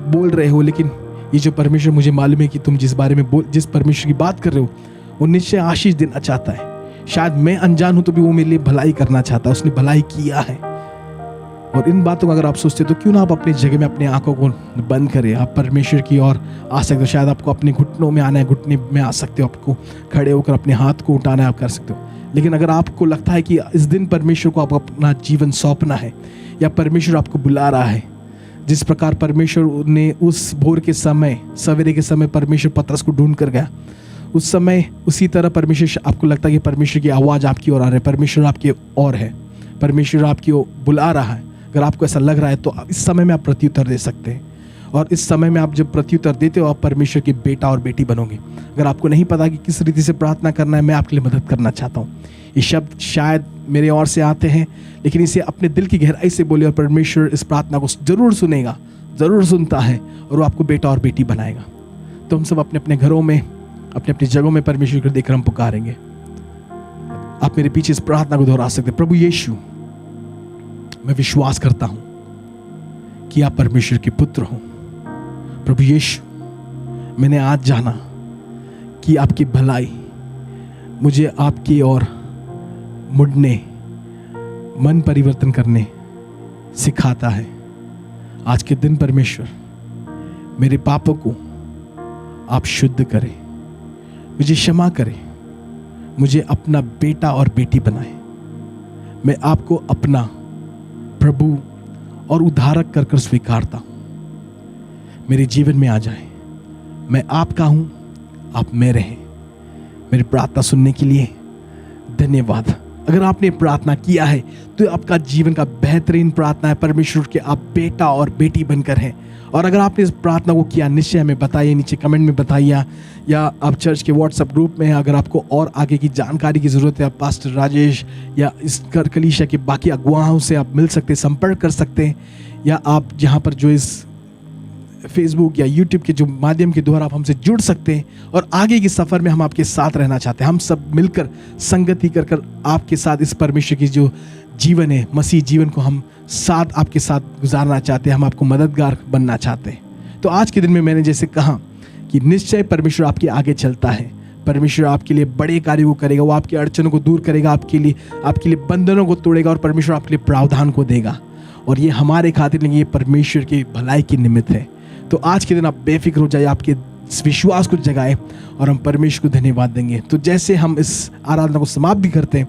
बोल रहे हो, लेकिन ये जो परमेश्वर मुझे मालूम है कि तुम जिस परमेश्वर की बात कर रहे हो वो निश्चय आशीष देना चाहता है। शायद मैं अनजान हूं तो भी वो मेरे लिए भलाई करना चाहता है, उसने भलाई किया है। और इन बातों को अगर आप सोचते हो तो क्यों ना आप अपनी जगह में अपनी आंखों को बंद करें, आप परमेश्वर की ओर आ सकते हो। शायद आपको अपने घुटनों में आना है, घुटने में आ सकते हो, आपको खड़े होकर अपने हाथ को उठाना है, आप कर सकते हो। लेकिन अगर आपको लगता है कि इस दिन परमेश्वर को आप अपना जीवन सौंपना है, या परमेश्वर आपको बुला रहा है, जिस प्रकार परमेश्वर ने उस भोर के समय, सवेरे के समय परमेश्वर पतरस को ढूंढ कर गया, उस समय उसी तरह परमेश्वर आपको लगता है कि परमेश्वर की आवाज़ आपकी ओर आ रही है, परमेश्वर आपकी ओर है, परमेश्वर आपकी ओर बुला रहा है, अगर आपको ऐसा लग रहा है तो इस समय में आप प्रत्युत्तर दे सकते हैं। और इस समय में आप जब प्रत्युत्तर देते हो, आप परमेश्वर के बेटा और बेटी बनोगे। अगर आपको नहीं पता कि किस रीति से प्रार्थना करना है, मैं आपके लिए मदद करना चाहता हूँ। ये शब्द शायद मेरे ओर से आते हैं, लेकिन इसे अपने दिल की गहराई से बोले, और परमेश्वर इस प्रार्थना को जरूर सुनेगा, ज़रूर सुनता है, और वो आपको बेटा और बेटी बनाएगा। तो हम सब अपने अपने घरों में, अपने अपनी जगहों में परमेश्वर को देखकर हम पुकारेंगे। आप मेरे पीछे इस प्रार्थना को दोहरा सकते हैं। प्रभु यीशु, मैं विश्वास करता हूं कि आप परमेश्वर के पुत्र हो। प्रभु यीशु, मैंने आज जाना कि आपकी भलाई मुझे आपकी ओर मुड़ने, मन परिवर्तन करने सिखाता है। आज के दिन परमेश्वर मेरे पापों को आप शुद्ध करें, मुझे क्षमा करें, मुझे अपना बेटा और बेटी बनाए। मैं आपको अपना प्रभु और उद्धारक कर कर स्वीकारता हूं। मेरे जीवन में आ जाए, मैं आपका हूं, आप मेरे हैं। मेरी प्रार्थना सुनने के लिए धन्यवाद। अगर आपने प्रार्थना किया है तो आपका जीवन का बेहतरीन प्रार्थना है, परमेश्वर के आप बेटा और बेटी बनकर हैं। और अगर आपने इस प्रार्थना को किया, निश्चय हमें बताइए, नीचे कमेंट में बताइए, या आप चर्च के व्हाट्सएप ग्रुप में हैं। अगर आपको और आगे की जानकारी की ज़रूरत है, आप पास्टर राजेश या इस कलीसिया के बाकी अगुवाओं से आप मिल सकते हैं, संपर्क कर सकते हैं, या आप जहाँ पर जो इस फेसबुक या यूट्यूब के जो माध्यम के द्वारा आप हमसे जुड़ सकते हैं। और आगे के सफ़र में हम आपके साथ रहना चाहते हैं। हम सब मिलकर संगति कर कर आपके साथ इस परमेश्वर की जो जीवन है, मसीह जीवन को हम साथ आपके साथ गुजारना चाहते हैं। हम आपको मददगार बनना चाहते हैं। तो आज के दिन में मैंने जैसे कहा कि निश्चय परमेश्वर आपके आगे चलता है। परमेश्वर आपके लिए बड़े कार्य को करेगा, वो आपकी अड़चनों को दूर करेगा, आपके लिए बंधनों को तोड़ेगा, और परमेश्वर आपके लिए प्रावधान को देगा। और ये हमारे खातिर नहीं, ये परमेश्वर की भलाई की निमित्त है। तो आज के दिन आप बेफिक्र हो जाइए, आपके विश्वास को जगाए, और हम परमेश्वर को धन्यवाद देंगे। तो जैसे हम इस आराधना को समाप्त भी करते हैं,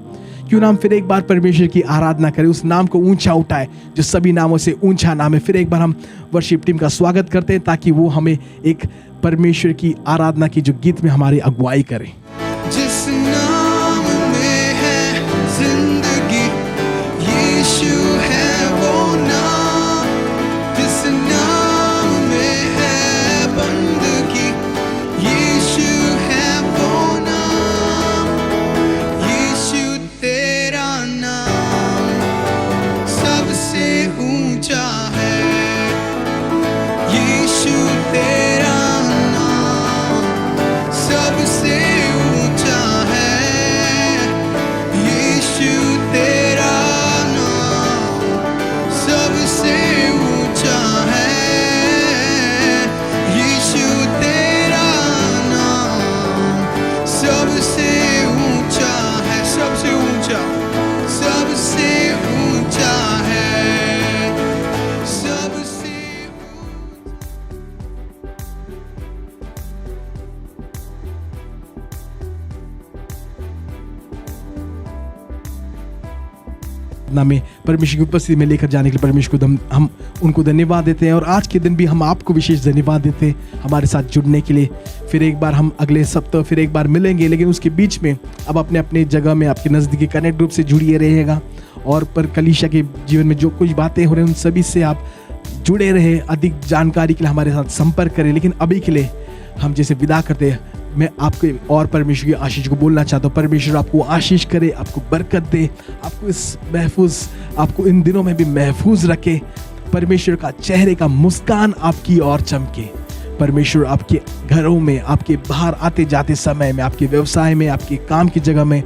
क्यों ना हम फिर एक बार परमेश्वर की आराधना करें, उस नाम को ऊंचा उठाए जो सभी नामों से ऊंचा नाम है। फिर एक बार हम वर्शिप टीम का स्वागत करते हैं, ताकि वो हमें एक परमेश्वर की आराधना की जो गीत में हमारी अगुवाई करें। जिस नाम में है जिंदगी, यीशु है वो नाम। जिस नाम में है बंदगी, यीशु है वो नाम। यीशु तेरा नाम सबसे ऊंचा है। यीशु तेरा सबसे ऊंचा है। यीशु तेरा नाम सबसे ऊंचा है। यीशु तेरा नाम सबसे ऊंचा है, सबसे ऊंचा, सबसे ऊंचा है, सबसे में परमेश्वर की उपस्थिति में लेकर जाने के लिए परमेश्वर को हम उनको धन्यवाद देते हैं। और आज के दिन भी हम आपको विशेष धन्यवाद देते हैं हमारे साथ जुड़ने के लिए। फिर एक बार हम अगले सप्ताह फिर एक बार मिलेंगे, लेकिन उसके बीच में अब अपने अपने जगह में आपके नज़दीकी कनेक्ट ग्रुप से जुड़िए रहिएगा। और पर कलीसिया के जीवन में जो कुछ बातें हो रही हैं उन सभी से आप जुड़े रहे। अधिक जानकारी के लिए हमारे साथ संपर्क करें। लेकिन अभी के लिए हम जैसे विदा करते हैं, मैं आपके और परमेश्वर की आशीष को बोलना चाहता हूँ। परमेश्वर आपको आशीष करे, आपको बरकत दे, आपको इन दिनों में भी महफूज रखे। परमेश्वर का चेहरे का मुस्कान आपकी ओर चमके। परमेश्वर आपके घरों में, आपके बाहर आते जाते समय में, आपके व्यवसाय में, आपके काम की जगह में,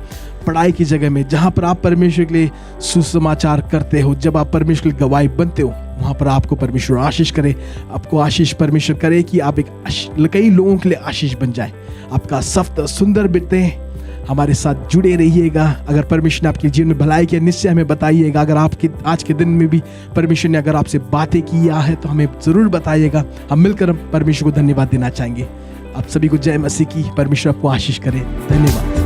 पढ़ाई की जगह में, जहाँ पर आप परमेश्वर के लिए सुसमाचार करते हो, जब आप परमेश्वर की गवाही बनते हो, वहाँ पर आपको परमेश्वर आशीष करे। आपको आशीष परमेश्वर करे कि आप कई लोगों के लिए आशीष बन जाए। आपका सफ्त सुंदर बीते। हमारे साथ जुड़े रहिएगा। अगर परमेश्वर ने आपके जीवन में भलाई किया, निश्चय हमें बताइएगा। अगर आपके आज के दिन में भी परमेश्वर ने अगर आपसे बातें किया है तो हमें ज़रूर बताइएगा। हम मिलकर परमेश्वर को धन्यवाद देना चाहेंगे। आप सभी को जय मसीह की। परमेश्वर आपको आशीष करे। धन्यवाद।